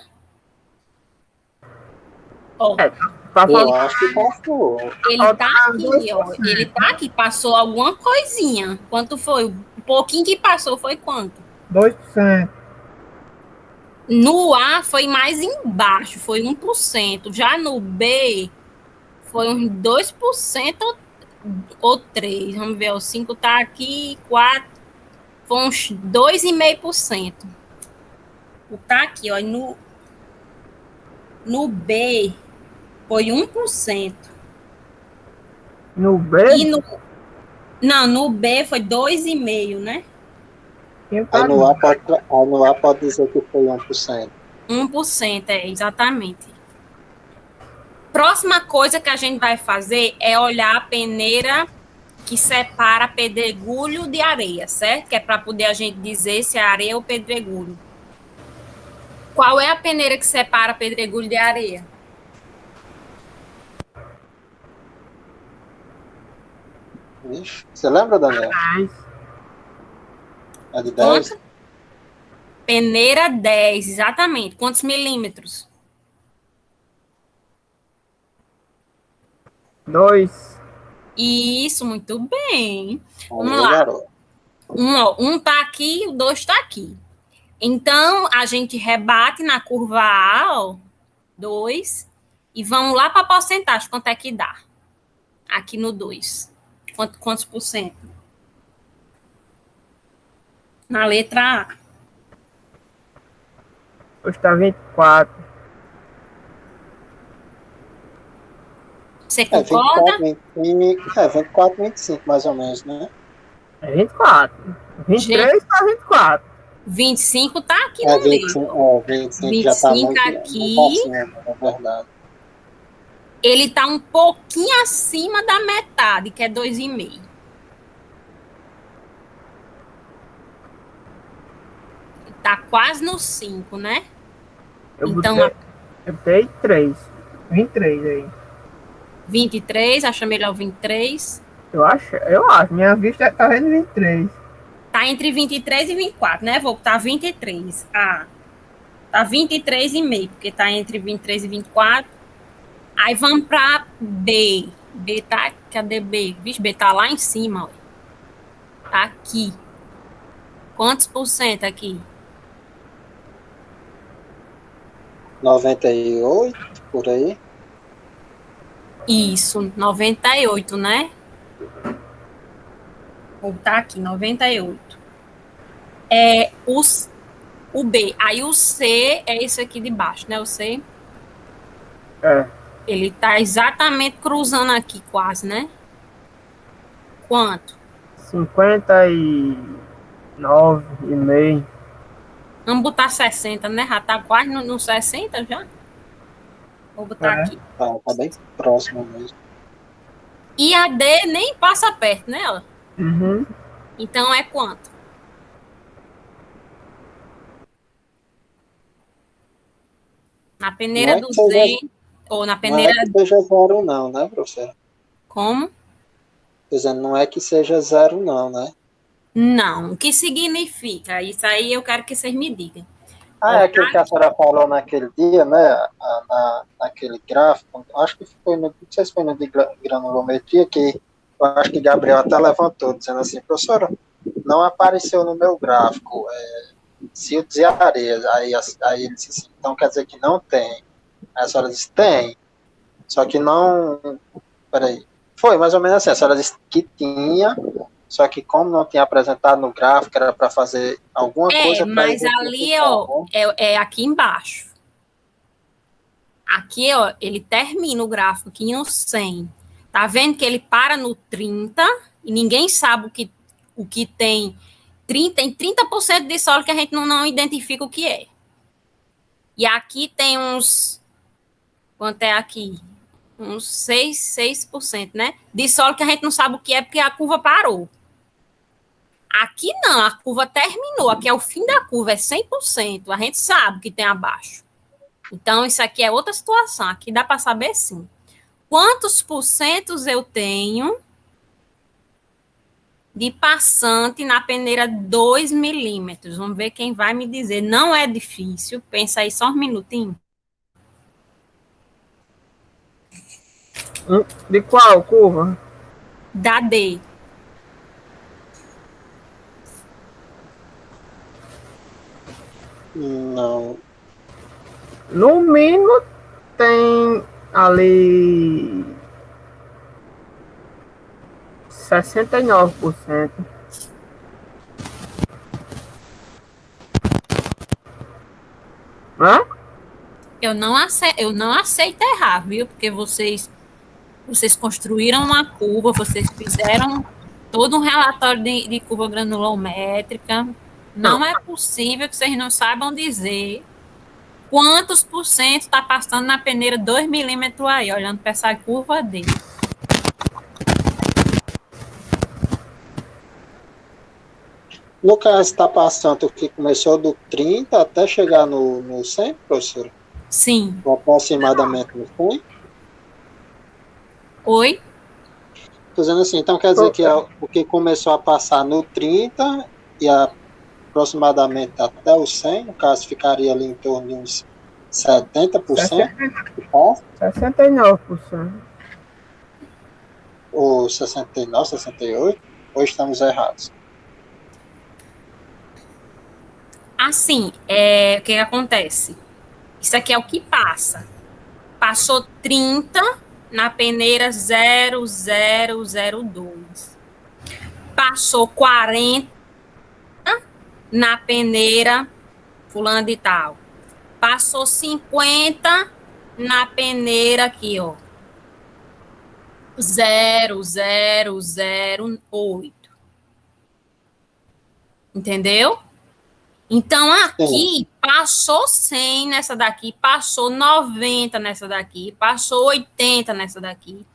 Ó, É, tá Eu faltando acho que passou. ele tá dois aqui, por ó. Ele cento. tá aqui. Passou alguma coisinha. Quanto foi? O pouquinho que passou foi quanto? 2%. No A foi mais embaixo, foi 1%. Já no B foi uns 2% ou 3%. Vamos ver, o 5 tá aqui, 4, foi uns 2,5%. Tá aqui, ó, no B foi 1%. No B, E não, no B foi 2,5%, né? quem Aí tá no A pode dizer que foi 1%. 1%, é, exatamente. Próxima coisa que a gente vai fazer é olhar a peneira que separa pedregulho de areia, certo? Que é para poder a gente dizer se é areia ou pedregulho. Qual é a peneira que separa pedregulho de areia? Ixi, você lembra, Daniel? 10. A de 10? Quanto? Peneira 10, exatamente. Quantos milímetros? 2. Isso, muito bem. Vamos Aí, lá. garoto. Um tá aqui, o 2 tá aqui. Então, a gente rebate na curva A, ó, 2, e vamos lá para a porcentagem, quanto é que dá? Aqui no 2. Quantos por cento? Na letra A. Custa 24. Você É concorda? 24, 25, mais ou menos, né? É 24. 23 para 24. 25 tá aqui É no meio. 25 já tá 25 muito aqui, acima, é verdade. ele tá um pouquinho acima da metade, que é 2,5. Tá quase no 5, né? Eu Então, botei 3. 23 aí. 23, acha melhor 23. Eu acho. Minha vista tá vendo 23. Tá entre 23 e 24, né? Vou botar 23. Ah, tá 23,5, porque tá entre 23 e 24. Aí vamos para B. B tá, cadê B? Vixe, B tá lá em cima, ó. Tá aqui. Quantos por cento aqui? 98, por aí. Isso, 98, né? Vou botar aqui, 98. É o B. Aí o C é esse aqui de baixo, né? O C. É. Ele tá exatamente cruzando aqui, quase, né? Quanto? 59,5. Vamos botar 60, né? Já tá quase no 60 já. Vou botar aqui. Tá bem próximo mesmo. E a D nem passa perto, né? Ó. Uhum. Então é quanto? Na Não peneira é do que seja, Z, ou na não peneira... é que seja zero, não, né, professor? Como? Dizendo, não é que seja zero, não, né? Não. O que significa? Isso aí eu quero que vocês me digam. Ah, é aquilo que a senhora falou naquele dia, né? Naquele gráfico. Acho que foi no. Não sei se foi no de granulometria, que eu acho que Gabriel até levantou, dizendo assim, professora, não apareceu no meu gráfico siltos e areias. Aí ele disse assim, então quer dizer que não tem. Aí a senhora disse, tem. Só que não. Peraí. Foi mais ou menos assim, a senhora disse que tinha. Só que como não tinha apresentado no gráfico, era para fazer alguma coisa para mas ali, ó, é aqui embaixo. Aqui, ó, ele termina o gráfico aqui no 100. Tá vendo que ele para no 30 e ninguém sabe o que tem 30% de solo que a gente não identifica o que é. E aqui tem uns... Quanto é aqui? Uns 6%, né? De solo que a gente não sabe o que é porque a curva parou. Aqui não, a curva terminou. Aqui é o fim da curva, é 100%. A gente sabe que tem abaixo. Então, isso aqui é outra situação. Aqui dá para saber sim. Quantos porcentos eu tenho de passante na peneira 2 milímetros? Vamos ver quem vai me dizer. Não é difícil. Pensa aí só um minutinho. De qual curva? Da D. Não. No mínimo tem ali 69%. Hã? Eu não aceito errar, viu? Porque vocês construíram uma curva, vocês fizeram todo um relatório de curva granulométrica. Não é possível que vocês não saibam dizer quantos por cento está passando na peneira 2 milímetros aí, olhando para essa curva dele. No caso, está passando o que começou do 30 até chegar no 100, professor? Sim. Aproximadamente no 100? Oi? Estou dizendo assim, então quer dizer que o que começou a passar no 30 e aproximadamente até o 100, no caso, ficaria ali em torno de uns 70%? 69%. ou 69, 68, ou estamos errados? Assim, o que acontece? Isso aqui é o que passa. Passou 30 na peneira 0002. Passou 40 na peneira fulano de tal. Passou 50 na peneira aqui, ó. 0008. Entendeu? Então, aqui, passou 100 nessa daqui, passou 90 nessa daqui, passou 80 nessa daqui.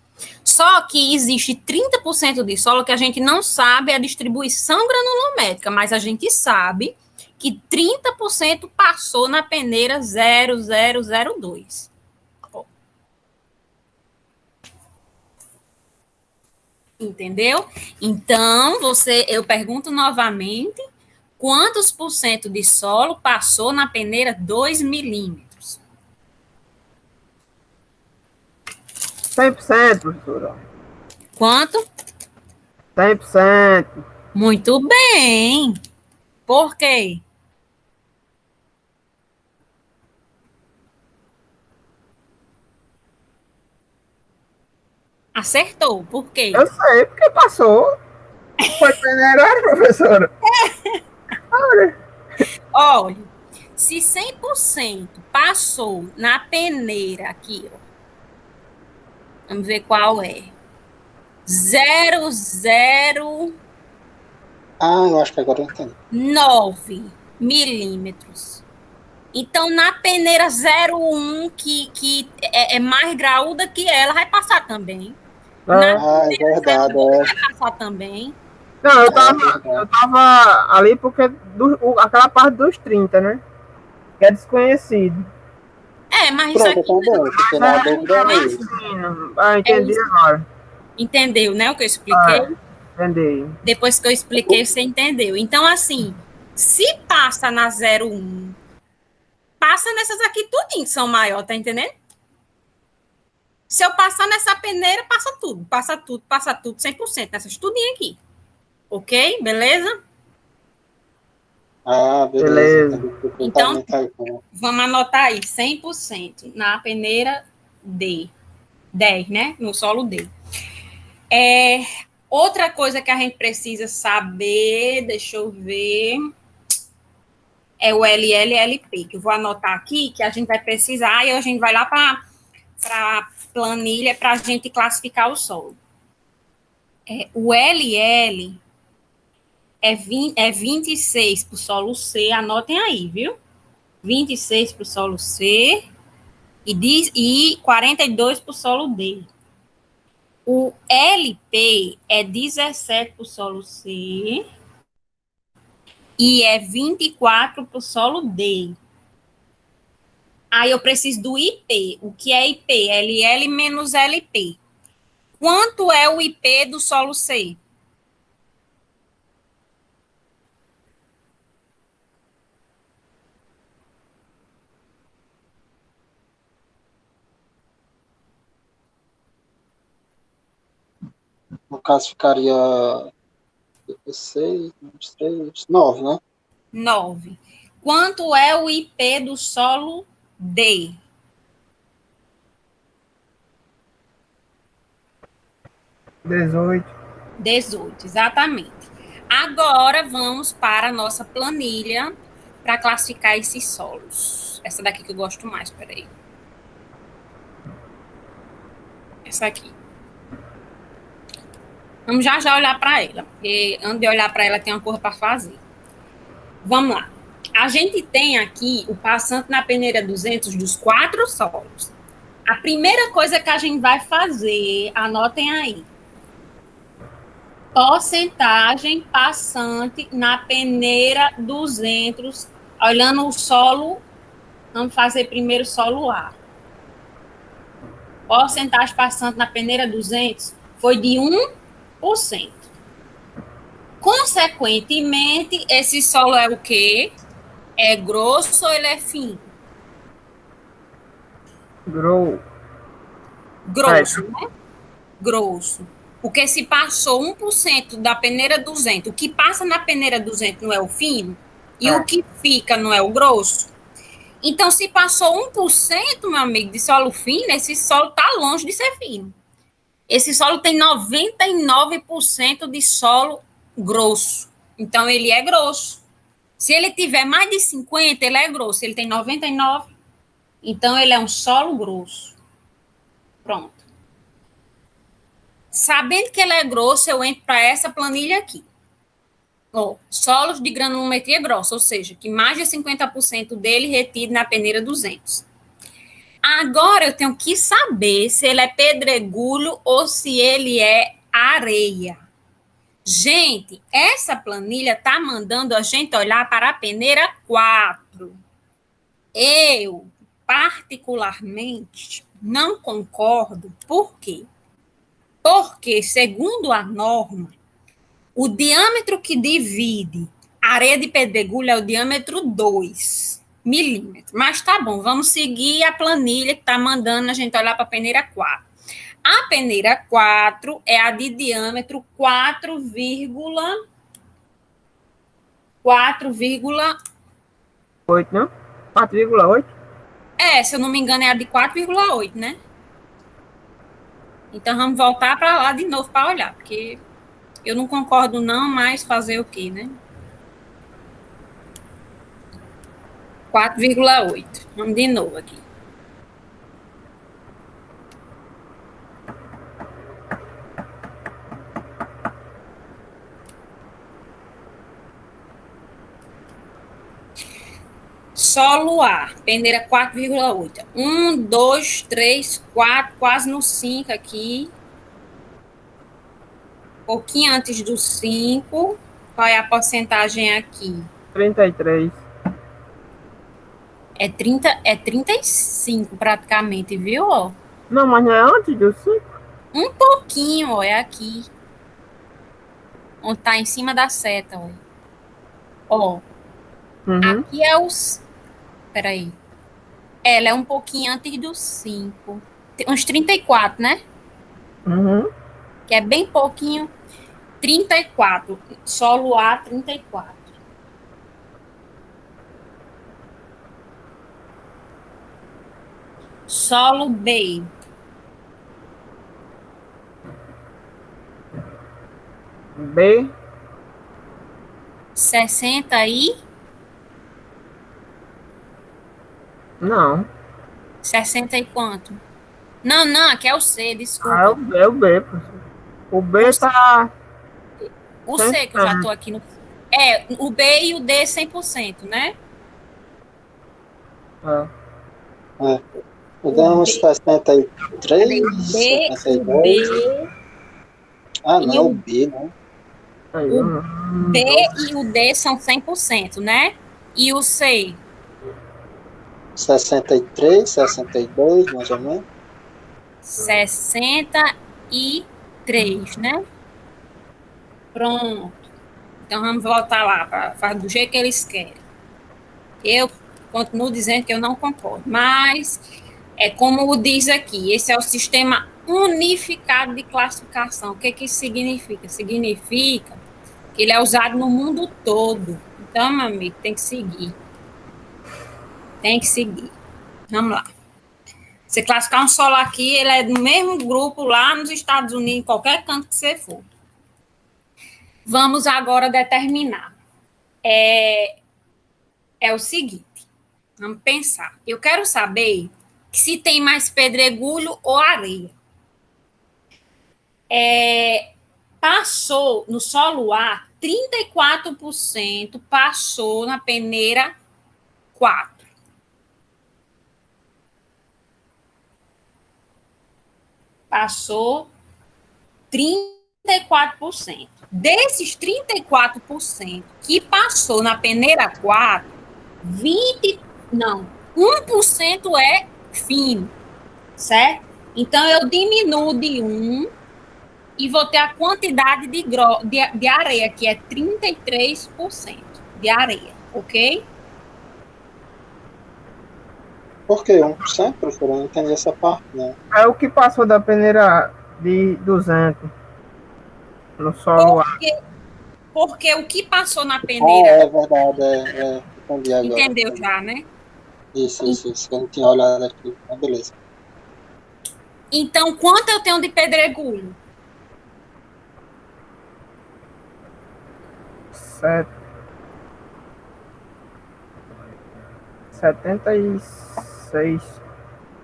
Só que existe 30% de solo que a gente não sabe a distribuição granulométrica, mas a gente sabe que 30% passou na peneira 0002. Entendeu? Então, eu pergunto novamente, quantos por cento de solo passou na peneira 2 milímetros? 100%, professora. Quanto? 100%. Muito bem. Por quê? Acertou. Por quê? Eu sei, porque passou. Foi peneira, professora. Olha, se 100% passou na peneira aqui, ó, vamos ver qual é. 0,09 Eu acho que agora eu entendi. milímetros. Então, na peneira 0,1, que é mais graúda que ela, vai passar também. É verdade. Vai passar também. Não, eu tava ali porque aquela parte dos 30, né? Que é desconhecido. Mas Pronto, isso aqui... também. Fiquei na dúvida aí. Entendi agora. Entendeu, né, o que eu expliquei? Entendi. Depois que eu expliquei, você entendeu. Então, assim, se passa na 0,1, passa nessas aqui tudinho que são maior, tá entendendo? Se eu passar nessa peneira, passa tudo, 100%, nessas tudinho aqui. Ok? Beleza? Beleza. Então, vamos anotar aí, 100% na peneira D. 10, né? No solo D. Outra coisa que a gente precisa saber, deixa eu ver, é o LLLP, que eu vou anotar aqui, que a gente vai precisar, e a gente vai lá para a planilha para a gente classificar o solo. O LL é 26 para o solo C, anotem aí, viu? 26 para o solo C e 42 para o solo D. O LP é 17 para o solo C e é 24 para o solo D. Aí eu preciso do IP. O que é IP? LL menos LP. Quanto é o IP do solo C? No caso, ficaria 6, 3, 9, né? 9. Quanto é o IP do solo D? 18, exatamente. Agora vamos para a nossa planilha para classificar esses solos. Essa daqui que eu gosto mais, peraí. Essa aqui. Vamos já olhar para ela, porque antes de olhar para ela tem uma coisa para fazer. Vamos lá. A gente tem aqui o passante na peneira 200 dos 4 solos. A primeira coisa que a gente vai fazer, anotem aí. Porcentagem passante na peneira 200, olhando o solo, vamos fazer primeiro o solo A. Porcentagem passante na peneira 200 foi de 1%. Consequentemente, esse solo é o quê? É grosso ou ele é fino? Grosso, né? Grosso. Porque se passou 1% da peneira 200, o que passa na peneira 200 não é o fino, e o que fica não é o grosso. Então, se passou 1%, meu amigo, de solo fino, esse solo está longe de ser fino. Esse solo tem 99% de solo grosso. Então, ele é grosso. Se ele tiver mais de 50, ele é grosso. Ele tem 99, então ele é um solo grosso. Pronto. Sabendo que ele é grosso, eu entro para essa planilha aqui. Solos de granulometria grossa, ou seja, que mais de 50% dele retido na peneira 200. Agora eu tenho que saber se ele é pedregulho ou se ele é areia. Gente, essa planilha está mandando a gente olhar para a peneira 4. Eu, particularmente, não concordo. Por quê? Porque, segundo a norma, o diâmetro que divide a areia de pedregulho é o diâmetro 2 milímetros. Mas tá bom, vamos seguir a planilha que está mandando a gente olhar para a peneira 4. A peneira 4 é a de diâmetro 8, não? 4,8? Se eu não me engano, é a de 4,8, né? Então, vamos voltar para lá de novo para olhar, porque eu não concordo não, mas fazer o quê, né? 4,8. Vamos de novo aqui. Solo A, peneira 4,8. 1, 2, 3, 4, quase no 5 aqui. Pouquinho antes do 5. Qual é a porcentagem aqui? 33. É 35 praticamente, viu? Não, mas não é antes do 5? Um pouquinho, ó, é aqui. Onde tá em cima da seta, ó. Aqui é os... Peraí. Ela é um pouquinho antes do 5. Uns 34, né? Que é bem pouquinho. 34. Solo A, 34. Solo B. B. 60 e... Não. 60 e quanto? Não, aqui é o C, desculpa. É o B, professor. O B tá... O C, que eu já tô aqui no... o B e o D 100%, né? O D é uns 63, o 62. Não, o B, né? O B e o D são 100%, né? E o C? 63, 62, mais ou menos. 63, né? Pronto. Então, vamos voltar lá para fazer do jeito que eles querem. Eu continuo dizendo que eu não concordo, mas é como diz aqui, esse é o sistema unificado de classificação. O que isso significa? Significa que ele é usado no mundo todo. Então, meu amigo, tem que seguir. Tem que seguir. Vamos lá. Você classificar um solo aqui, ele é do mesmo grupo lá nos Estados Unidos, em qualquer canto que você for. Vamos agora determinar. É o seguinte, vamos pensar. Eu quero saber se tem mais pedregulho ou areia. Passou no solo A, 34% passou na peneira 4. Passou 34%. Desses 34% que passou na peneira 4, 1% é fino, certo? Então, eu diminuo de 1 e vou ter a quantidade de areia, que é 33% de areia, ok? Por que 1%, professor? Eu não entendi essa parte, né? É o que passou da peneira de 200. no solo A. Porque o que passou na Ah, peneira, é verdade, entendi agora. entendeu já, né? Isso, eu não tinha olhado aqui, mas beleza. Então, quanto eu tenho de pedregulho? Set- 76.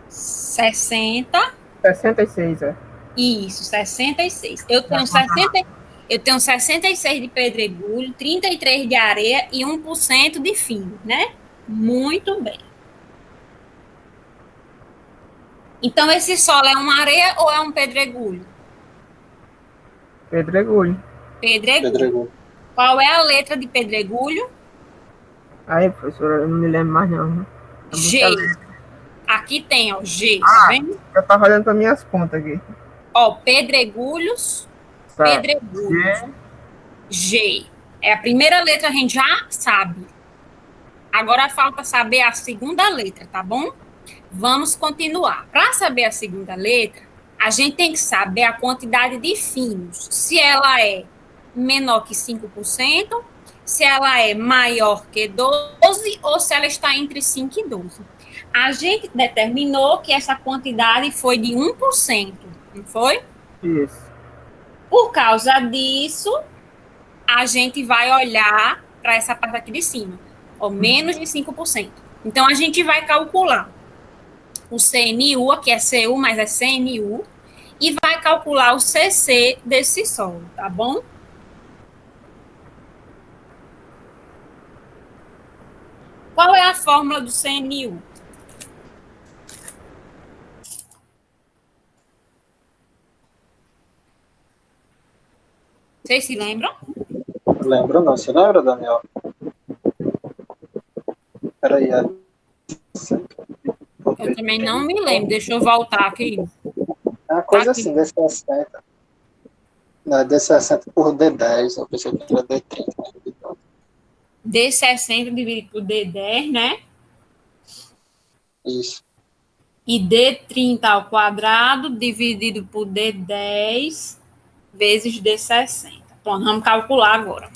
60. 66, é. Isso, 66. Eu tenho 66 de pedregulho, 33 de areia e 1% de fino, né? Muito bem. Então, esse solo é uma areia ou é um pedregulho? Pedregulho. Pedregulho. Pedregulho. Qual é a letra de pedregulho? Aí, professora, eu não me lembro mais não. Né? É muita G. letra. Aqui tem, ó, G, tá vendo? Eu tava olhando para minhas contas aqui. Ó, pedregulhos, Tá. pedregulhos. G. É a primeira letra, a gente já sabe. Agora falta saber a segunda letra, tá bom? Vamos continuar. Para saber a segunda letra, a gente tem que saber a quantidade de finos. Se ela é menor que 5%, se ela é maior que 12 ou se ela está entre 5 e 12. A gente determinou que essa quantidade foi de 1%, não foi? Isso. Por causa disso, a gente vai olhar para essa parte aqui de cima, ou menos de 5%. Então, a gente vai calcular o CNU, aqui é CU, mas é CNU, e vai calcular o CC desse solo, tá bom? Qual é a fórmula do CNU? Vocês se lembram? Lembro não, você lembra, Daniel? Peraí, Eu também não me lembro, deixa eu voltar aqui. é uma coisa Aqui. assim, D60. Não, é D60 por D10, eu pensei que era D30. D60 dividido por D10, né? Isso. E D30 ao quadrado dividido por D10 vezes D60. Pronto, vamos calcular agora.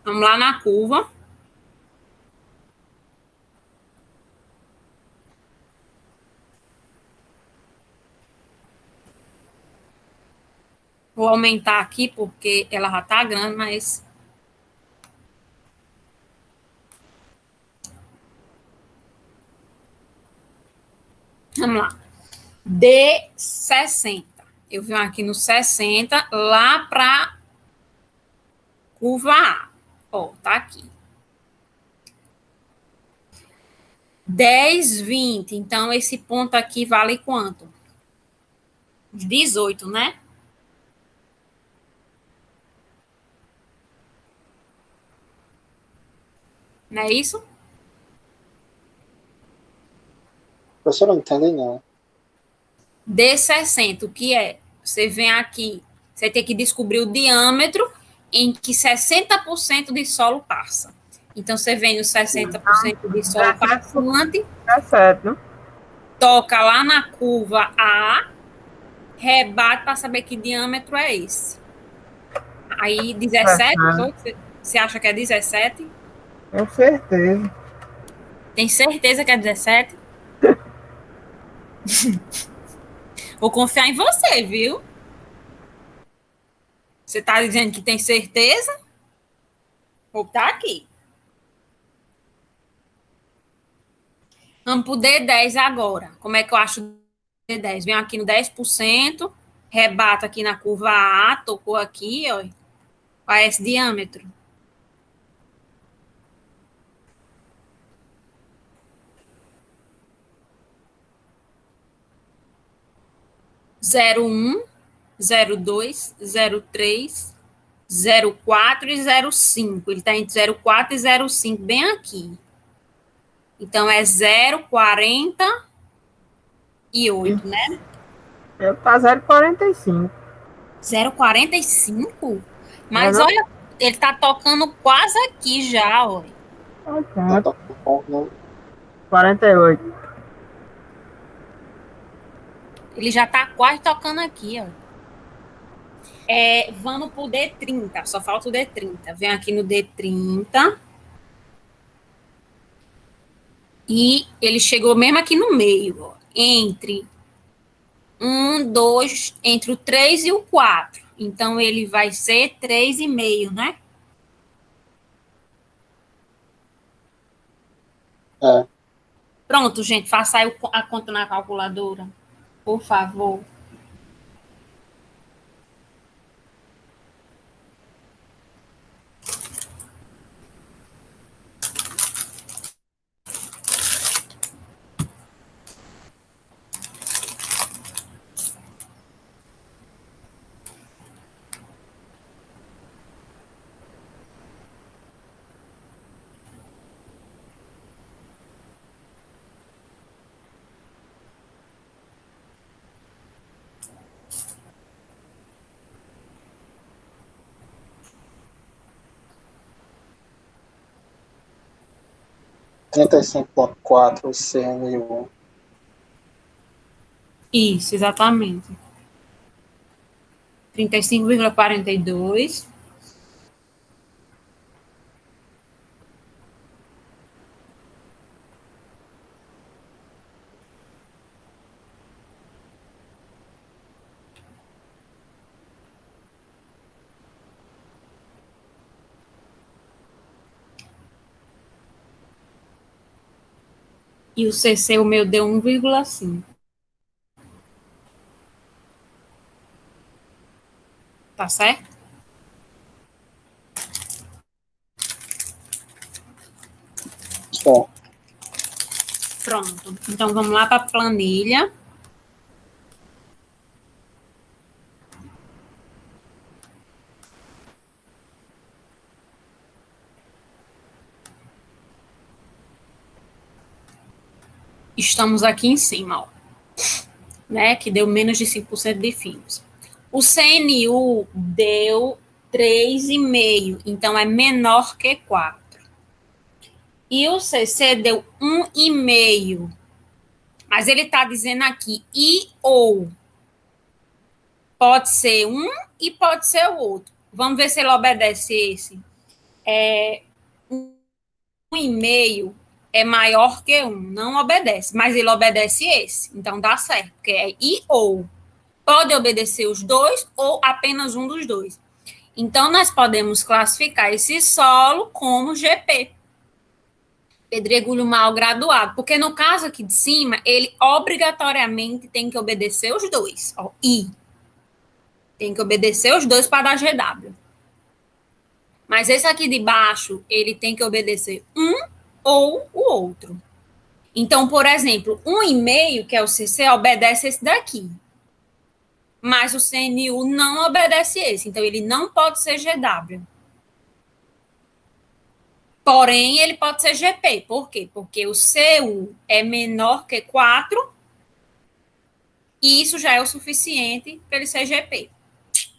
Vamos lá na curva. Vou aumentar aqui porque ela já está grande, mas... Vamos lá. D60. Eu venho aqui no 60, lá para curva A. Ó, tá aqui. 10, 20. Então, esse ponto aqui vale quanto? 18, né? Não é isso? Professor, eu não entendi não. D60, o que é? Você vem aqui, você tem que descobrir o diâmetro em que 60% de solo passa. Então, você vem no 60% de solo passante, Tá certo, né? toca lá na curva A, rebate para saber que diâmetro é esse. Aí, 17, você acha que é 17? Com certeza. Tem certeza que é 17? Vou confiar em você, viu? Você está dizendo que tem certeza? Vou botar aqui. Vamos para o D10 agora. Como é que eu acho o D10? Venho aqui no 10%, rebato aqui na curva A, tocou aqui, ó. Qual é esse diâmetro? Zero um, 0,2, 0,3, 0,4 e 0,5. Ele está entre 0,4 e 0,5, bem aqui. Então, é 0,48, né? Tá 0,45. 0,45? Mas Não é olha, ele tá tocando quase aqui já, ó. não? Eu Pronto. tô com 48. Ele já tá quase tocando aqui, ó. Vamos para o D30, só falta o D30. Vem aqui no D30. E ele chegou mesmo aqui no meio, ó, entre entre o 3 e o 4. Então, ele vai ser 3,5, né? É. Pronto, gente, faça aí a conta na calculadora, por favor. Trinta e cinco ponto quatro CNU. Isso, exatamente. 35,42. E o CC, o meu, deu 1,5. Tá certo? Só. Pronto. Então, vamos lá para a planilha. Estamos aqui em cima, ó, né? Que deu menos de 5% de FIIs. O CNU deu 3,5, então é menor que 4. E o CC deu 1,5. Mas ele está dizendo aqui e ou. Pode ser um e pode ser o outro. Vamos ver se ele obedece esse. 1,5 é maior que 1. Não obedece, mas ele obedece esse. Então dá certo, porque é e ou. Pode obedecer os dois ou apenas um dos dois. Então, nós podemos classificar esse solo como GP, pedregulho mal graduado, porque no caso aqui de cima, ele obrigatoriamente tem que obedecer os dois, ó, I. Tem que obedecer os dois para dar GW. Mas esse aqui de baixo, ele tem que obedecer um ou o outro. Então, por exemplo, 1,5, que é o CC, obedece esse daqui. Mas o CNU não obedece esse, então ele não pode ser GW. Porém, ele pode ser GP. Por quê? Porque o CU é menor que 4 e isso já é o suficiente para ele ser GP,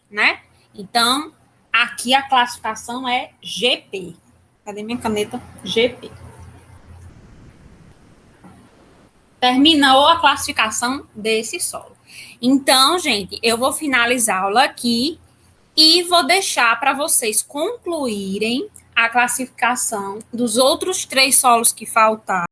né? Então, aqui a classificação é GP. Cadê minha caneta? GP. Terminou a classificação desse solo. Então, gente, eu vou finalizar a aula aqui e vou deixar para vocês concluírem a classificação dos outros 3 solos que faltaram.